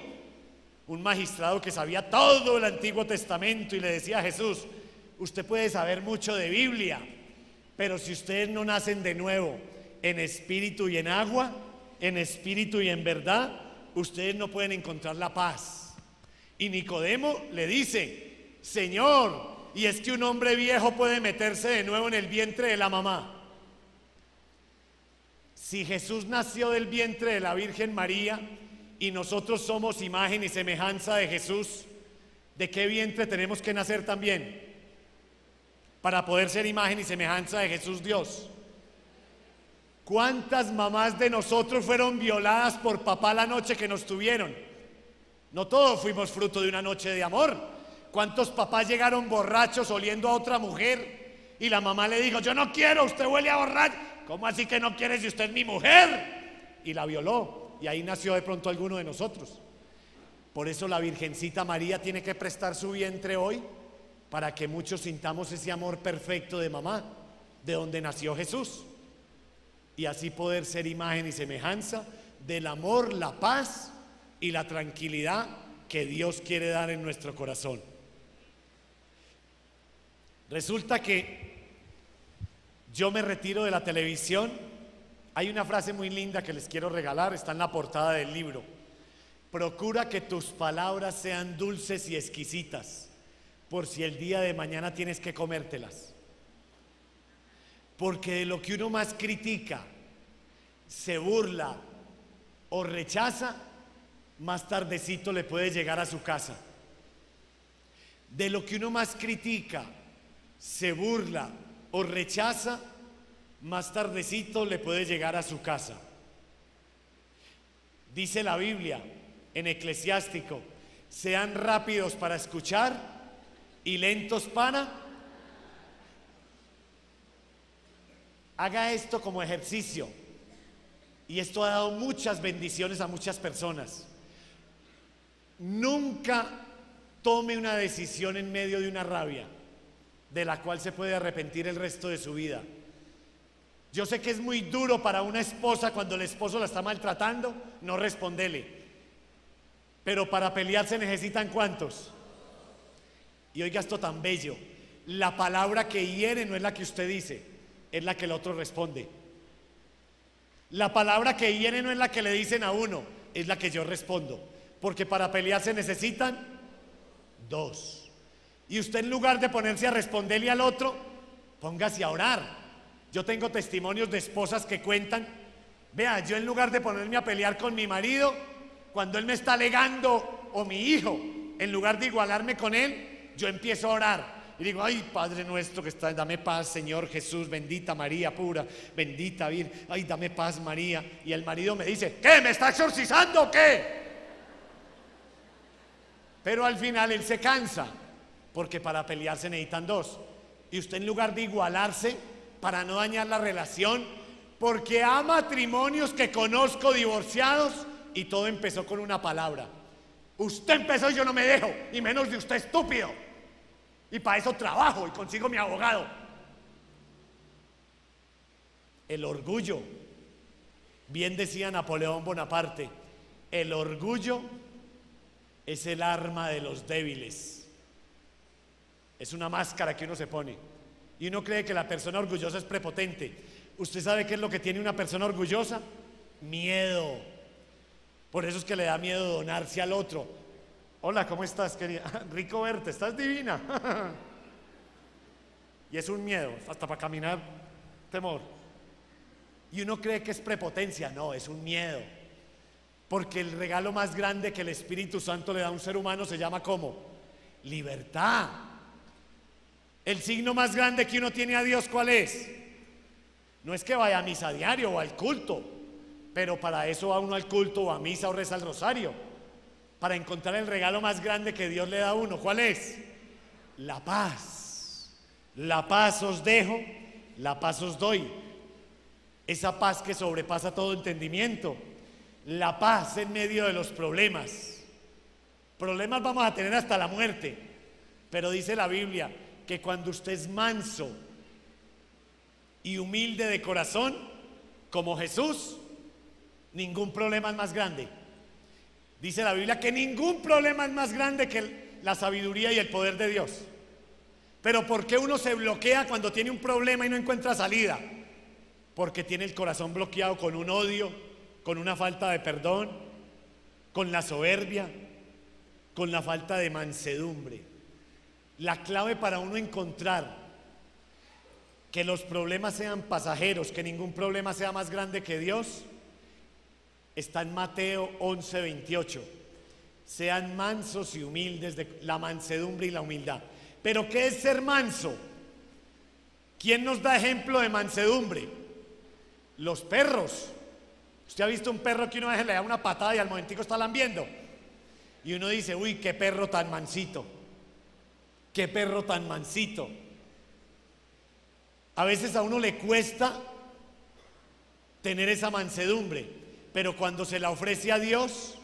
A: un magistrado que sabía todo el Antiguo Testamento, y le decía a Jesús: usted puede saber mucho de Biblia, pero si ustedes no nacen de nuevo en espíritu y en agua, en espíritu y en verdad, ustedes no pueden encontrar la paz. Y Nicodemo le dice: Señor, ¿y es que un hombre viejo puede meterse de nuevo en el vientre de la mamá? Si Jesús nació del vientre de la Virgen María y nosotros somos imagen y semejanza de Jesús, ¿de qué vientre tenemos que nacer también para poder ser imagen y semejanza de Jesús Dios? ¿Cuántas mamás de nosotros fueron violadas por papá la noche que nos tuvieron? No todos fuimos fruto de una noche de amor. ¿Cuántos papás llegaron borrachos oliendo a otra mujer y la mamá le dijo: yo no quiero, usted huele a borracho? ¿Cómo así que no quiere si usted es mi mujer? Y la violó, y ahí nació de pronto alguno de nosotros. Por eso la Virgencita María tiene que prestar su vientre hoy, para que muchos sintamos ese amor perfecto de mamá, de donde nació Jesús, y así poder ser imagen y semejanza del amor, la paz y la tranquilidad que Dios quiere dar en nuestro corazón. Resulta que yo me retiro de la televisión. Hay una frase muy linda que les quiero regalar, está en la portada del libro: procura que tus palabras sean dulces y exquisitas, por si el día de mañana tienes que comértelas. Porque de lo que uno más critica, se burla o rechaza, más tardecito le puede llegar a su casa. De lo que uno más critica, se burla o rechaza, más tardecito le puede llegar a su casa. Dice la Biblia en Eclesiástico: sean rápidos para escuchar y lentos para. Haga esto como ejercicio, y esto ha dado muchas bendiciones a muchas personas. Nunca tome una decisión en medio de una rabia de la cual se puede arrepentir el resto de su vida. Yo sé que es muy duro para una esposa cuando el esposo la está maltratando no respondele, pero para pelear se necesitan ¿cuántos? Y oiga esto tan bello: la palabra que hiere no es la que usted dice, es la que el otro responde. La palabra que hiere no es la que le dicen a uno, es la que yo respondo, porque para pelear se necesitan dos. Y usted, en lugar de ponerse a responderle al otro, póngase a orar. Yo tengo testimonios de esposas que cuentan: vea, yo en lugar de ponerme a pelear con mi marido cuando él me está alegando, o mi hijo, en lugar de igualarme con él, yo empiezo a orar y digo: ay, Padre nuestro que estás, dame paz, Señor Jesús, bendita María pura, bendita Virgen, ay, dame paz, María. Y el marido me dice: ¿qué? ¿Me está exorcizando o qué? Pero al final él se cansa, porque para pelear se necesitan dos. Y usted, en lugar de igualarse para no dañar la relación, porque hay matrimonios que conozco divorciados y todo empezó con una palabra: usted empezó y yo no me dejo, y menos de usted, estúpido, y para eso trabajo y consigo mi abogado. El orgullo, bien decía Napoleón Bonaparte, el orgullo es el arma de los débiles. Es una máscara que uno se pone y uno cree que la persona orgullosa es prepotente. ¿Usted sabe qué es lo que tiene una persona orgullosa? Miedo. Por eso es que le da miedo donarse al otro. Hola, ¿cómo estás, querida? Rico verte, estás divina. Y es un miedo, hasta para caminar. temor. Y uno cree que es prepotencia, no, es un miedo. Porque el regalo más grande que el Espíritu Santo le da a un ser humano se llama ¿cómo? Libertad. El signo más grande que uno tiene a Dios, ¿cuál es? No es que vaya a misa diario o al culto, pero para eso va uno al culto o a misa o reza el rosario, para encontrar el regalo más grande que Dios le da a uno. ¿Cuál es? La paz. La paz os dejo, la paz os doy. Esa paz que sobrepasa todo entendimiento. La paz en medio de los problemas. Problemas vamos a tener hasta la muerte, pero dice la Biblia que cuando usted es manso y humilde de corazón, como Jesús, ningún problema es más grande. Dice la Biblia que ningún problema es más grande que la sabiduría y el poder de Dios. Pero ¿por qué uno se bloquea cuando tiene un problema y no encuentra salida? Porque tiene el corazón bloqueado con un odio, con una falta de perdón, con la soberbia, con la falta de mansedumbre. La clave para uno encontrar que los problemas sean pasajeros, que ningún problema sea más grande que Dios, está en Mateo 11:28. Sean mansos y humildes, de la mansedumbre y la humildad. ¿Pero qué es ser manso? ¿Quién nos da ejemplo de mansedumbre? Los perros. ¿Usted ha visto un perro que una vez le da una patada y al momentico está lambiendo? Y uno dice, uy, qué perro tan mansito. Qué perro tan mansito. A veces a uno le cuesta tener esa mansedumbre, pero cuando se la ofrece a Dios,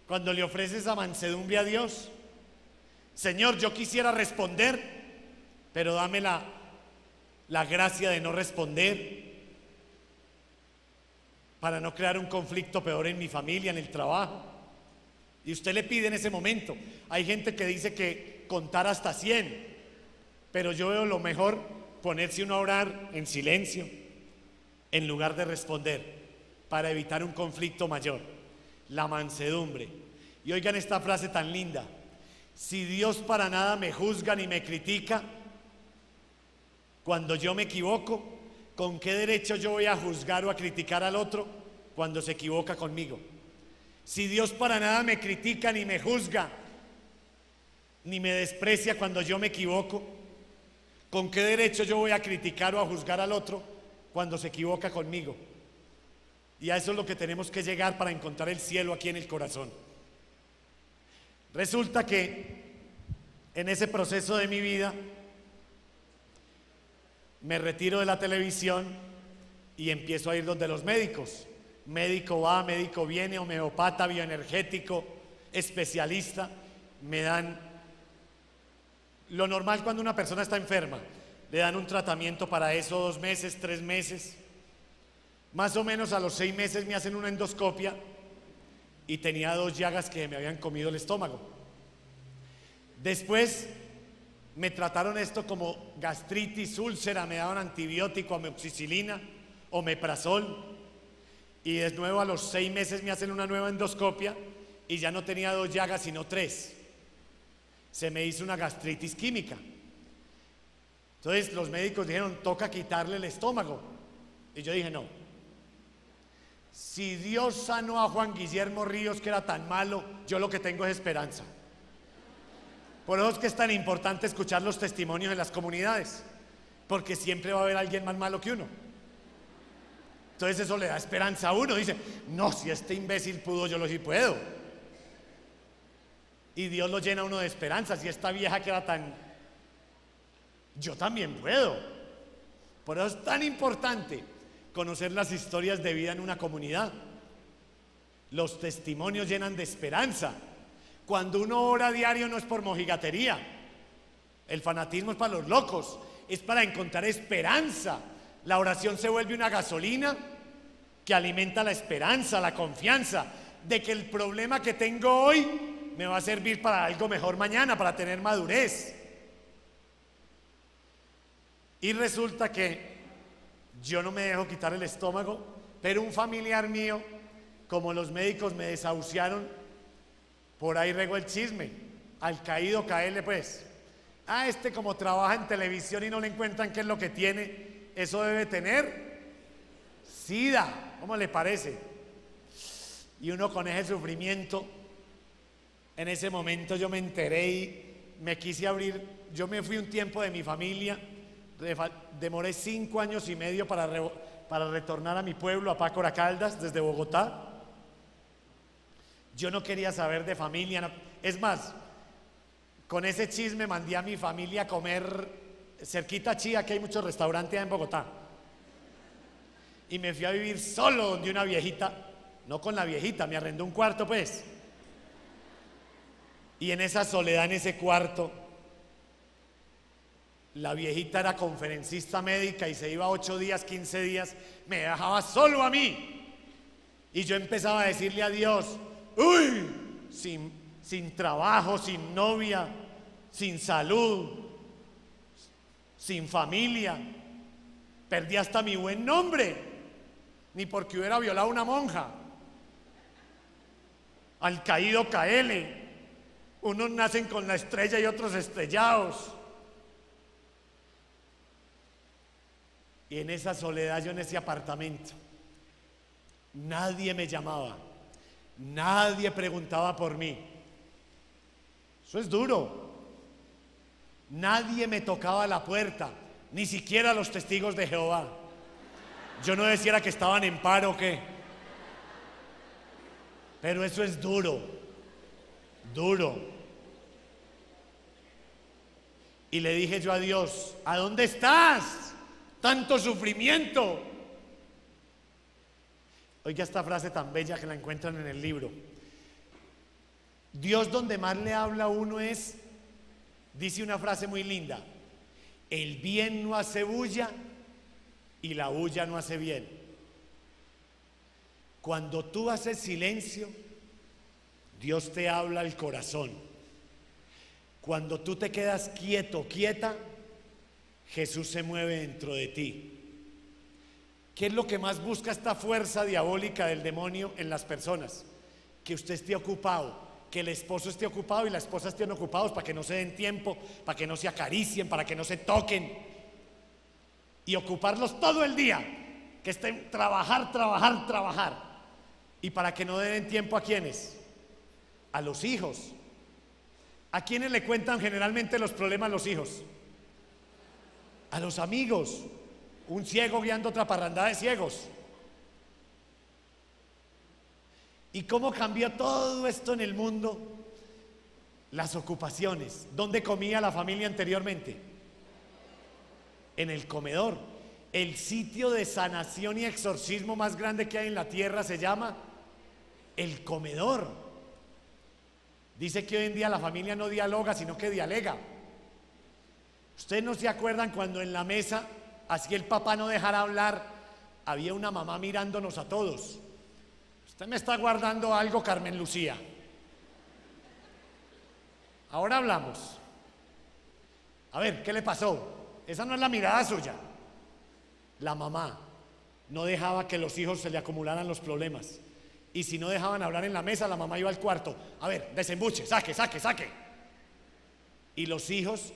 A: cuando le ofrece esa mansedumbre a Dios, Señor, yo quisiera responder, pero dame la gracia de no responder, para no crear un conflicto peor en mi familia, en el trabajo. Y usted le pide en ese momento. Hay gente que dice que contar hasta 100, pero yo veo lo mejor ponerse uno a orar en silencio en lugar de responder, para evitar un conflicto mayor. La mansedumbre. Y oigan esta frase tan linda: si Dios para nada me juzga ni me critica cuando yo me equivoco, ¿con qué derecho yo voy a juzgar o a criticar al otro cuando se equivoca conmigo? Si Dios para nada me critica ni me juzga ni me desprecia cuando yo me equivoco, ¿con qué derecho yo voy a criticar o a juzgar al otro cuando se equivoca conmigo? Y a eso es lo que tenemos que llegar para encontrar el cielo aquí en el corazón. Resulta que en ese proceso de mi vida me retiro de la televisión y empiezo a ir donde los médicos. Médico va, médico viene, homeopata, bioenergético, especialista. Me dan lo normal cuando una persona está enferma. Le dan un tratamiento para eso, 2 meses, 3 meses. Más o menos a los 6 meses me hacen una endoscopia y tenía 2 llagas que me habían comido el estómago. Después me trataron esto como gastritis, úlcera, me daban antibiótico, amoxicilina, omeprazol, y de nuevo a los 6 meses me hacen una nueva endoscopia y ya no tenía 2 llagas sino 3. Se me hizo una gastritis química. Entonces los médicos dijeron, toca quitarle el estómago. Y yo dije, no. Si Dios sanó a Juan Guillermo Ríos, que era tan malo, yo lo que tengo es esperanza. Por eso es que es tan importante escuchar los testimonios en las comunidades, porque siempre va a haber alguien más malo que uno. Entonces eso le da esperanza a uno. Dice, no, si este imbécil pudo, yo lo sí puedo. Y Dios lo llena a uno de esperanza. Si esta vieja que era tan... yo también puedo. Por eso es tan importante conocer las historias de vida en una comunidad. Los testimonios llenan de esperanza. Cuando uno ora a diario no es por mojigatería. El fanatismo es para los locos. Es para encontrar esperanza. La oración se vuelve una gasolina que alimenta la esperanza, la confianza de que el problema que tengo hoy me va a servir para algo mejor mañana, para tener madurez. Y resulta que yo no me dejo quitar el estómago, pero un familiar mío, como los médicos me desahuciaron, por ahí regó el chisme. Al caído caerle pues. Este como trabaja en televisión y no le encuentran qué es lo que tiene, eso debe tener sida. ¿Cómo le parece? Y uno con ese sufrimiento, en ese momento yo me enteré y me quise abrir. Yo me fui un tiempo de mi familia, demoré 5 años y medio para retornar a mi pueblo, a Pácora Caldas, desde Bogotá. Yo no quería saber de familia, no. Es más, con ese chisme mandé a mi familia a comer cerquita a Chía, que hay muchos restaurantes allá en Bogotá. Y me fui a vivir solo donde una viejita, no con la viejita, me arrendó un cuarto pues. Y en esa soledad, en ese cuarto, la viejita era conferencista médica y se iba 8 días, 15 días, me dejaba solo a mí. Y yo empezaba a decirle a Dios, uy, sin trabajo, sin novia, sin salud, sin familia, perdí hasta mi buen nombre, ni porque hubiera violado a una monja. Al caído caele, unos nacen con la estrella y otros estrellados. Y en esa soledad, yo en ese apartamento, nadie me llamaba, nadie preguntaba por mí. Eso es duro. Nadie me tocaba la puerta, ni siquiera los testigos de Jehová. Yo no decía que estaban en paro o qué. Pero eso es duro, duro. Y le dije yo a Dios, ¿a dónde estás? Tanto sufrimiento. Oiga esta frase tan bella que la encuentran en el libro. Dios donde más le habla a uno dice una frase muy linda: el bien no hace bulla y la bulla no hace bien. Cuando tú haces silencio, Dios te habla al corazón. Cuando tú te quedas quieto, quieta, Jesús se mueve dentro de ti. ¿Qué es lo que más busca esta fuerza diabólica del demonio en las personas? Que usted esté ocupado, que el esposo esté ocupado y la esposa estén ocupados, para que no se den tiempo, para que no se acaricien, para que no se toquen, y ocuparlos todo el día, que estén trabajar, y para que no den tiempo ¿a quiénes? A los hijos. ¿A quiénes le cuentan generalmente los problemas los hijos? A los amigos. Un ciego guiando otra parrandada de ciegos. ¿Y cómo cambió todo esto en el mundo? Las ocupaciones. ¿Dónde comía la familia anteriormente? En el comedor. El sitio de sanación y exorcismo más grande que hay en la tierra se llama el comedor. Dice que hoy en día la familia no dialoga, sino que dialega. ¿Ustedes no se acuerdan cuando en la mesa, así el papá no dejara hablar, había una mamá mirándonos a todos? Usted me está guardando algo, Carmen Lucía. Ahora hablamos. A ver, ¿qué le pasó? Esa no es la mirada suya. La mamá no dejaba que los hijos se le acumularan los problemas. Y si no dejaban hablar en la mesa, la mamá iba al cuarto. A ver, desembuche, saque. Y los hijos,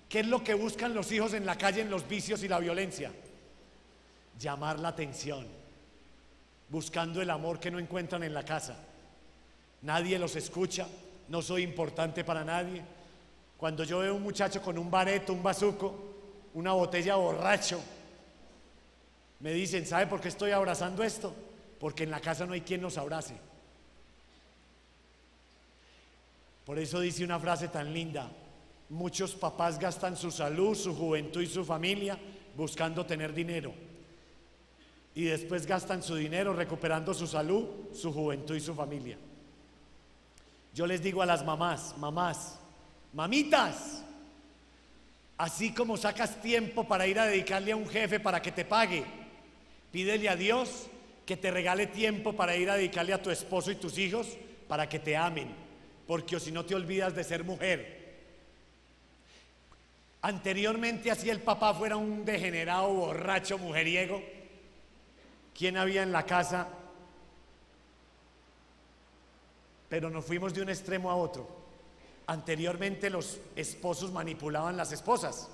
A: ¿qué es lo que buscan los hijos en la calle, en los vicios y la violencia? Llamar la atención, buscando el amor que no encuentran en la casa. Nadie los escucha, no soy importante para nadie. Cuando yo veo un muchacho con un bareto, un bazuco, una botella borracho, me dicen, ¿sabe por qué estoy abrazando esto? Porque en la casa no hay quien nos abrace. Por eso dice una frase tan linda: muchos papás gastan su salud, su juventud y su familia buscando tener dinero, y después gastan su dinero recuperando su salud, su juventud y su familia. Yo les digo a las mamás, mamitas, así como sacas tiempo para ir a dedicarle a un jefe para que te pague, pídele a Dios que te regale tiempo para ir a dedicarle a tu esposo y tus hijos para que te amen, porque o si no te olvidas de ser mujer. Anteriormente, así el papá fuera un degenerado, borracho, mujeriego, ¿quién había en la casa? Pero nos fuimos de un extremo a otro. Anteriormente los esposos manipulaban las esposas.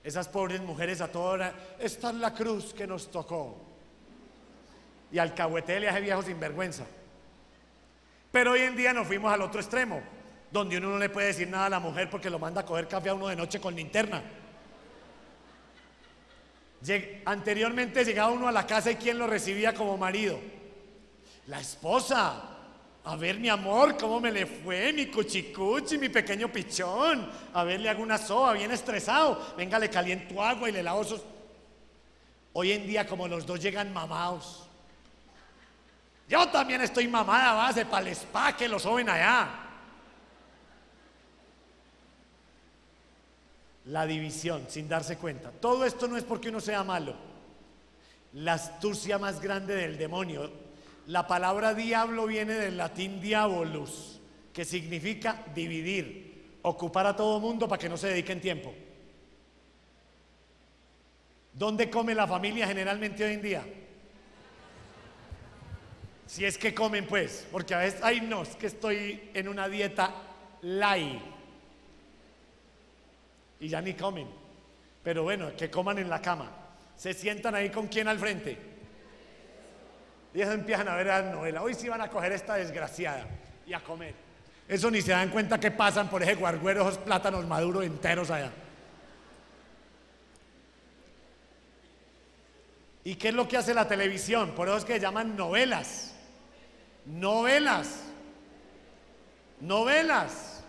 A: Esas pobres mujeres a toda hora, esta es la cruz que nos tocó. Y alcahuetéele a ese viejo sinvergüenza. Pero hoy en día nos fuimos al otro extremo, donde uno no le puede decir nada a la mujer porque lo manda a coger café a uno de noche con linterna. Anteriormente llegaba uno a la casa y ¿quién lo recibía como marido? La esposa. A ver, mi amor, ¿cómo me le fue? Mi cuchicuchi, mi pequeño pichón. A ver, le hago una soba, bien estresado. Venga, le caliento agua y le lavo sus... Hoy en día, como los dos llegan mamados. Yo también estoy mamada, base para el spa, que lo soben allá. La división, sin darse cuenta. Todo esto no es porque uno sea malo. La astucia más grande del demonio. La palabra diablo viene del latín diabolus, que significa dividir, ocupar a todo mundo para que no se dediquen tiempo. ¿Dónde come la familia generalmente hoy en día? Si es que comen, pues, porque a veces, ay no, es que estoy en una dieta light y ya ni comen. Pero bueno, que coman en la cama. Se sientan ahí con quién al frente. Y ellos empiezan a ver la novela. Hoy sí van a coger esta desgraciada y a comer. Eso ni se dan cuenta que pasan por ese guarguero, esos plátanos maduros enteros allá. ¿Y qué es lo que hace la televisión? Por eso es que se llaman novelas. Novelas. Novelas.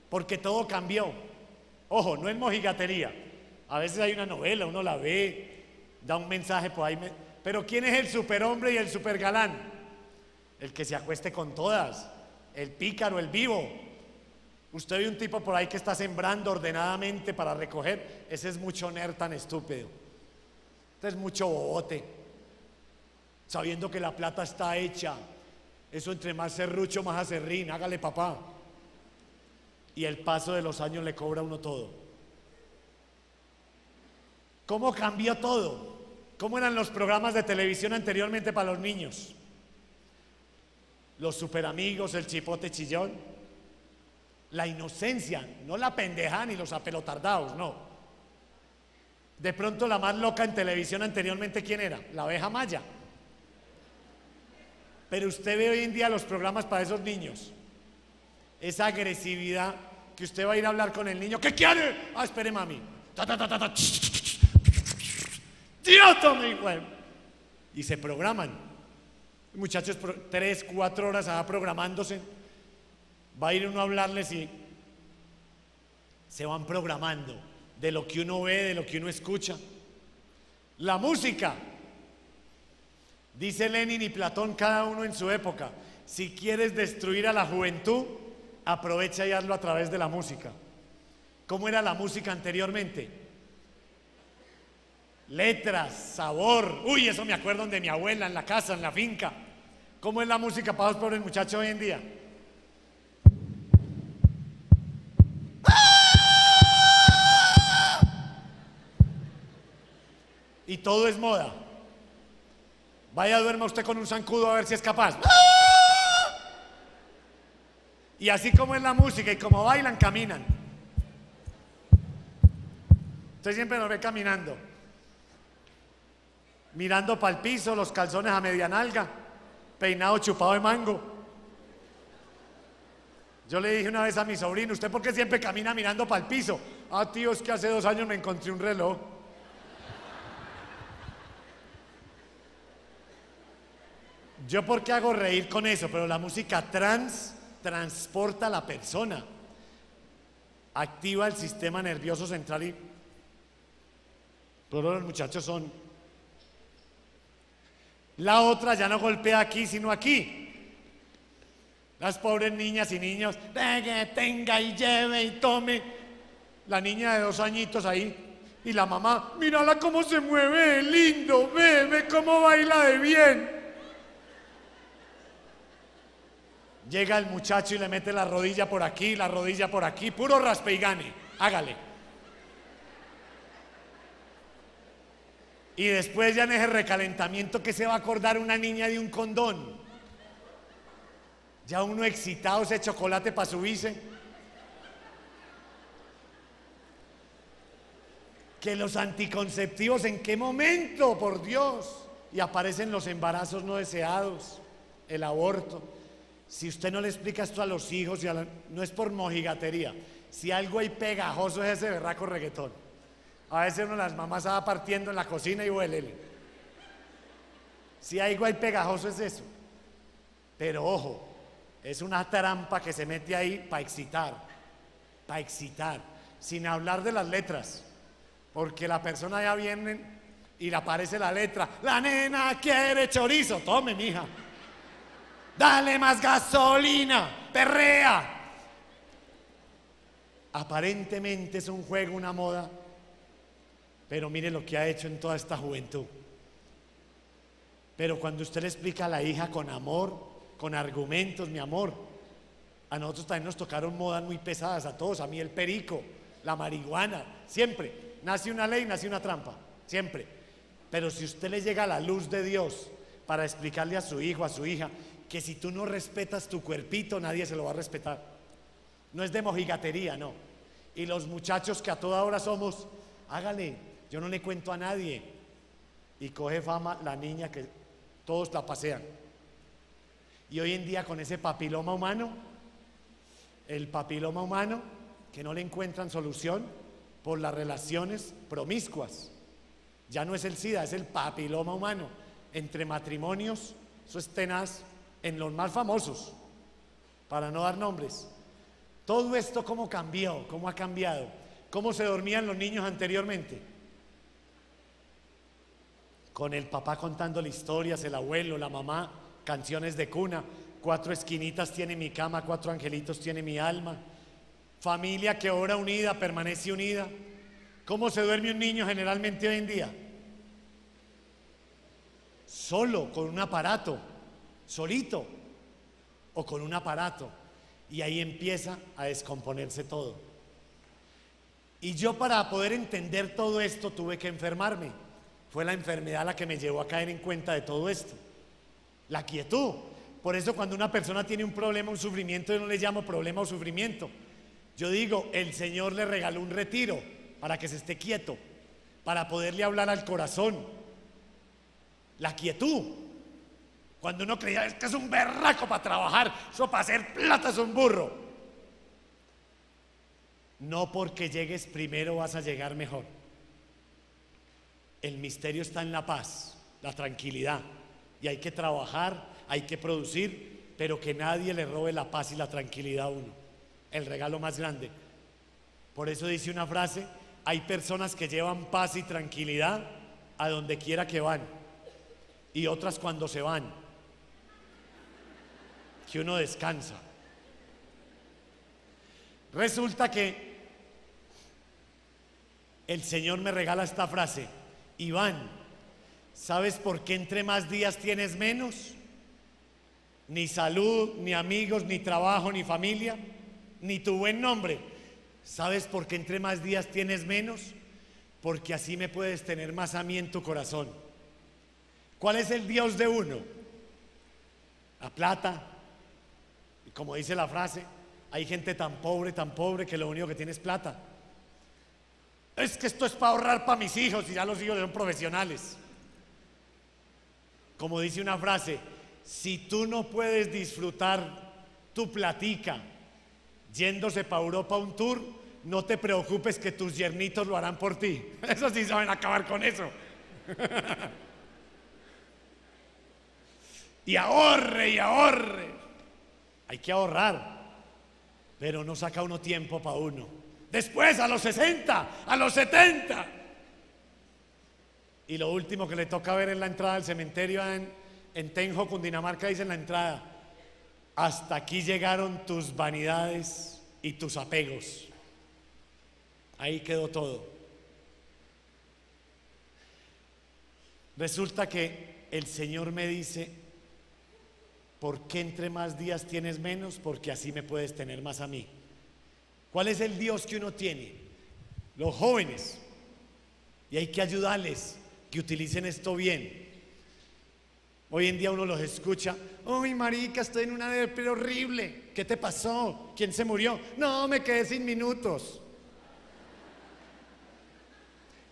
A: Porque todo cambió. Ojo, no es mojigatería. A veces hay una novela, uno la ve, da un mensaje por ahí. Pero ¿quién es el superhombre y el supergalán? El que se acueste con todas, el pícaro, el vivo. Usted ve un tipo por ahí que está sembrando ordenadamente para recoger, ese es mucho nerd tan estúpido. Este es mucho bobote, sabiendo que la plata está hecha. Eso entre más serrucho, más acerrín, hágale papá. Y el paso de los años le cobra a uno todo. ¿Cómo cambió todo? ¿Cómo eran los programas de televisión anteriormente para los niños? Los superamigos, el chipote chillón. La inocencia, no la pendeja ni los apelotardados, no. De pronto la más loca en televisión anteriormente, ¿quién era? La abeja maya. Pero usted ve hoy en día los programas para esos niños. Esa agresividad que usted va a ir a hablar con el niño. ¿Qué quiere? Ah, espere, mami. Ta, ta, ta, ta, ta. ¡Dios mío! Y se programan. Muchachos, 3, 4 horas programándose. Va a ir uno a hablarles y se van programando de lo que uno ve, de lo que uno escucha. La música. Dice Lenin y Platón, cada uno en su época: si quieres destruir a la juventud, aprovecha y hazlo a través de la música. ¿Cómo era la música anteriormente? Letras, sabor. Uy, eso me acuerdo de mi abuela en la casa, en la finca. ¿Cómo es la música para los pobres muchachos hoy en día? Y todo es moda. Vaya, duerma usted con un zancudo a ver si es capaz. Y así como es la música y como bailan, caminan. Usted siempre nos ve caminando, mirando para el piso, los calzones a media nalga, peinado chupado de mango. Yo le dije una vez a mi sobrino: ¿usted por qué siempre camina mirando para el piso? Ah, tío, es que hace 2 años me encontré un reloj. Yo por qué hago reír con eso, pero la música transporta a la persona, activa el sistema nervioso central y todos los muchachos son. La otra ya no golpea aquí sino aquí. Las pobres niñas y niños, tenga y lleve y tome. La niña de 2 añitos ahí y la mamá, mírala cómo se mueve, lindo, ve cómo baila de bien. Llega el muchacho y le mete la rodilla por aquí, puro raspe y gane, hágale. Y después ya en ese recalentamiento, ¿qué se va a acordar una niña de un condón? Ya uno excitado, ese chocolate para subirse. Que los anticonceptivos, ¿en qué momento? Por Dios. Y aparecen los embarazos no deseados, el aborto. Si usted no le explica esto a los hijos, no es por mojigatería. Si algo hay pegajoso es ese berraco reggaetón. A veces uno las mamás va partiendo en la cocina y huele. Si algo hay pegajoso es eso. Pero ojo, es una trampa que se mete ahí para excitar, sin hablar de las letras. Porque la persona ya viene y le aparece la letra. La nena quiere chorizo. Tome, mija. Dale más gasolina. Perrea. Aparentemente es un juego, una moda. Pero mire lo que ha hecho en toda esta juventud. Pero cuando usted le explica a la hija con amor, con argumentos, mi amor. A nosotros también nos tocaron modas muy pesadas, a todos. A mí el perico, la marihuana, siempre. Nace una ley, nace una trampa, siempre. Pero si usted le llega la luz de Dios para explicarle a su hijo, a su hija, que si tú no respetas tu cuerpito, nadie se lo va a respetar. No es de mojigatería, no. Y los muchachos que a toda hora somos, hágale, yo no le cuento a nadie. Y coge fama la niña que todos la pasean. Y hoy en día con ese papiloma humano, el papiloma humano, que no le encuentran solución, por las relaciones promiscuas. Ya no es el SIDA, es el papiloma humano. Entre matrimonios, eso es tenaz, en los más famosos, para no dar nombres. Todo esto, ¿cómo cambió? ¿Cómo ha cambiado? ¿Cómo se dormían los niños anteriormente? Con el papá contándole historias, el abuelo, la mamá, canciones de cuna. 4 esquinitas tiene mi cama, 4 angelitos tiene mi alma. Familia que ora unida, permanece unida. ¿Cómo se duerme un niño generalmente hoy en día? Solo, con un aparato, solito o con un aparato. Y ahí empieza a descomponerse todo. Y yo, para poder entender todo esto, tuve que enfermarme. Fue la enfermedad la que me llevó a caer en cuenta de todo esto. La quietud. Por eso cuando una persona tiene un problema, un sufrimiento, yo no le llamo problema o sufrimiento. Yo digo, el Señor le regaló un retiro para que se esté quieto, para poderle hablar al corazón. La quietud. Cuando uno creía, es que es un berraco para trabajar, eso para hacer plata es un burro. No porque llegues primero vas a llegar mejor. El misterio está en la paz, la tranquilidad. Y hay que trabajar, hay que producir, pero que nadie le robe la paz y la tranquilidad a uno. El regalo más grande. Por eso dice una frase: hay personas que llevan paz y tranquilidad a donde quiera que van, y otras cuando se van, que uno descansa. Resulta que el Señor me regala esta frase: Iván, ¿sabes por qué entre más días tienes menos? Ni salud, ni amigos, ni trabajo, ni familia, ni tu buen nombre. ¿Sabes por qué entre más días tienes menos? Porque así me puedes tener más a mí en tu corazón. ¿Cuál es el Dios de uno? La plata. Y como dice la frase, hay gente tan pobre que lo único que tiene es plata. Es que esto es para ahorrar para mis hijos, y ya los hijos son profesionales. Como dice una frase, si tú no puedes disfrutar tu platica yéndose para Europa a un tour, no te preocupes que tus yernitos lo harán por ti. Eso sí saben acabar con eso. Y ahorre, y ahorre. Hay que ahorrar, pero no saca uno tiempo para uno. Después, a los 60, a los 70. Y lo último que le toca ver en la entrada del cementerio en Tenjo, Cundinamarca, dice en la entrada: hasta aquí llegaron tus vanidades y tus apegos. Ahí quedó todo. Resulta que el Señor me dice: ¿por qué entre más días tienes menos? Porque así me puedes tener más a mí. ¿Cuál es el Dios que uno tiene? Los jóvenes. Y hay que ayudarles que utilicen esto bien. Hoy en día uno los escucha: ¡ay, marica, estoy en una depresión horrible! ¿Qué te pasó? ¿Quién se murió? No, me quedé sin minutos.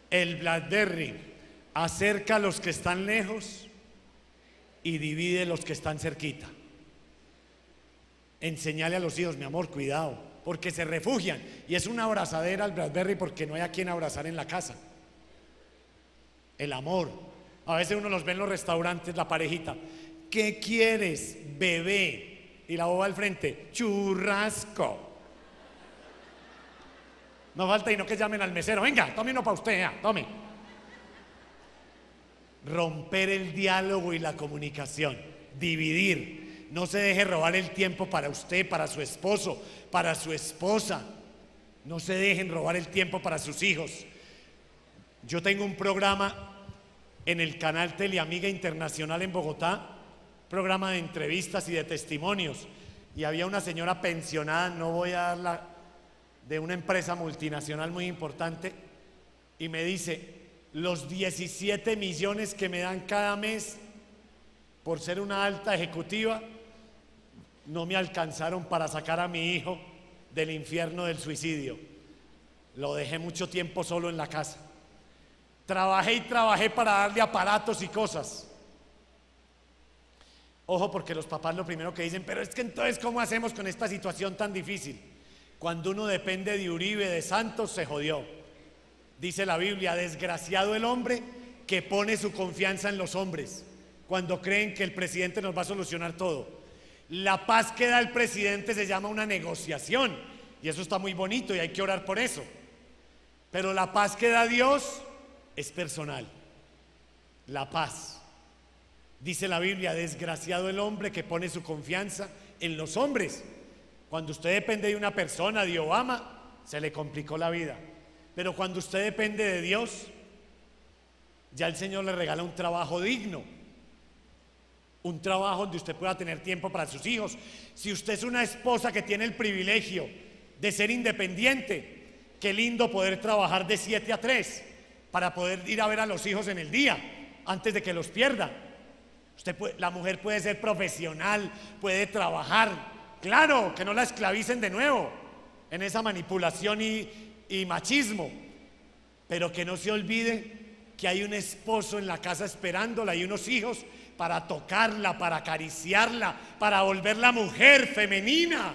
A: El BlackBerry acerca a los que están lejos y divide los que están cerquita. Enseñale a los hijos, mi amor, cuidado, porque se refugian. Y es una abrazadera al BlackBerry porque no hay a quien abrazar en la casa. El amor. A veces uno los ve en los restaurantes, la parejita. ¿Qué quieres, bebé? Y la boba al frente, churrasco. No falta y no que llamen al mesero. Venga, tome uno para usted, ya, tome. Romper el diálogo y la comunicación. Dividir. No se deje robar el tiempo para usted, para su esposo, para su esposa. No se dejen robar el tiempo para sus hijos. Yo tengo un programa en el canal Teleamiga Internacional en Bogotá, programa de entrevistas y de testimonios. Y había una señora pensionada, no voy a darla, de una empresa multinacional muy importante, y me dice, los 17 millones que me dan cada mes por ser una alta ejecutiva, no me alcanzaron para sacar a mi hijo del infierno del suicidio. Lo dejé mucho tiempo solo en la casa. Trabajé y trabajé para darle aparatos y cosas. Ojo, porque los papás lo primero que dicen, pero es que entonces ¿cómo hacemos con esta situación tan difícil? Cuando uno depende de Uribe, de Santos, se jodió. Dice la Biblia, desgraciado el hombre que pone su confianza en los hombres, cuando creen que el presidente nos va a solucionar todo. La paz que da el presidente se llama una negociación, y eso está muy bonito y hay que orar por eso. Pero la paz que da Dios es personal. La paz. Dice la Biblia, desgraciado el hombre que pone su confianza en los hombres. Cuando usted depende de una persona, de Obama, se le complicó la vida. Pero cuando usted depende de Dios, ya el Señor le regala un trabajo digno. Un trabajo donde usted pueda tener tiempo para sus hijos. Si usted es una esposa que tiene el privilegio de ser independiente, qué lindo poder trabajar de 7 a 3 para poder ir a ver a los hijos en el día, antes de que los pierda. La mujer puede ser profesional, puede trabajar. Claro, que no la esclavicen de nuevo en esa manipulación y machismo. Pero que no se olvide que hay un esposo en la casa esperándola y unos hijos para tocarla, para acariciarla, para volverla mujer femenina.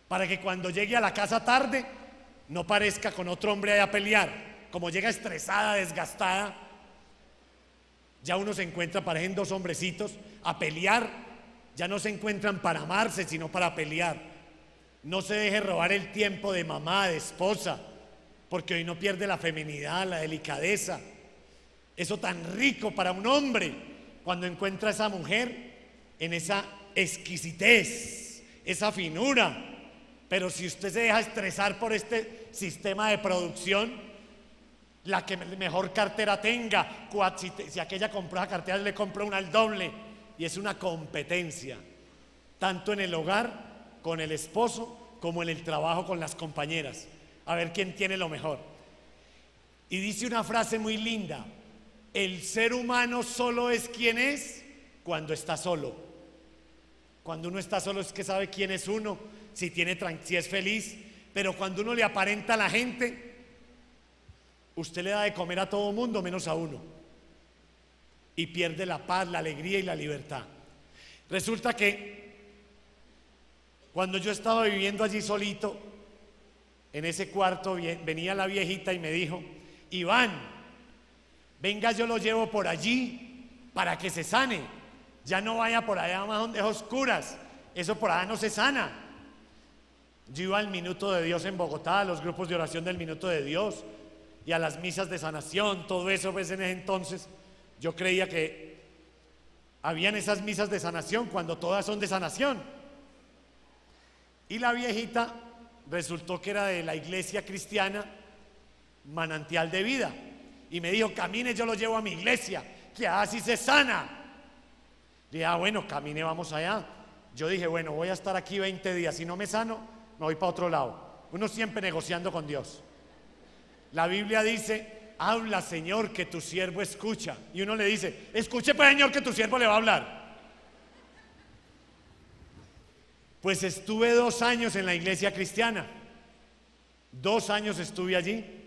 A: Para que cuando llegue a la casa tarde no parezca con otro hombre ahí a pelear. Como llega estresada, desgastada, ya uno se encuentra, parecen dos hombrecitos a pelear. Ya no se encuentran para amarse, sino para pelear. No se deje robar el tiempo de mamá, de esposa, porque hoy no pierde la feminidad, la delicadeza. Eso tan rico para un hombre cuando encuentra a esa mujer en esa exquisitez, esa finura. Pero si usted se deja estresar por este sistema de producción, la que mejor cartera tenga, si aquella compró esa cartera, le compró una al doble. Y es una competencia, tanto en el hogar, con el esposo, como en el trabajo con las compañeras. A ver quién tiene lo mejor. Y dice una frase muy linda: el ser humano solo es quien es cuando está solo. Cuando uno está solo es que sabe quién es uno, si es feliz. Pero cuando uno le aparenta a la gente, usted le da de comer a todo mundo menos a uno. Y pierde la paz, la alegría y la libertad. Resulta que cuando yo estaba viviendo allí solito, en ese cuarto, venía la viejita y me dijo: Iván, venga, yo lo llevo por allí para que se sane. Ya no vaya por allá más donde es oscuras, eso por allá no se sana. Yo iba al Minuto de Dios en Bogotá, a los grupos de oración del Minuto de Dios y a las misas de sanación, todo eso. Pues en ese entonces yo creía que habían esas misas de sanación cuando todas son de sanación. Y la viejita resultó que era de la iglesia cristiana Manantial de Vida. Y me dijo: camine, yo lo llevo a mi iglesia, que así se sana. Le dije: bueno, camine, vamos allá. Yo dije: bueno, voy a estar aquí 20 días. Si no me sano, me voy para otro lado. Uno siempre negociando con Dios. La Biblia dice: habla, Señor, que tu siervo escucha. Y uno le dice: escuche pues, Señor, que tu siervo le va a hablar. Pues estuve 2 años en la iglesia cristiana. 2 años estuve allí.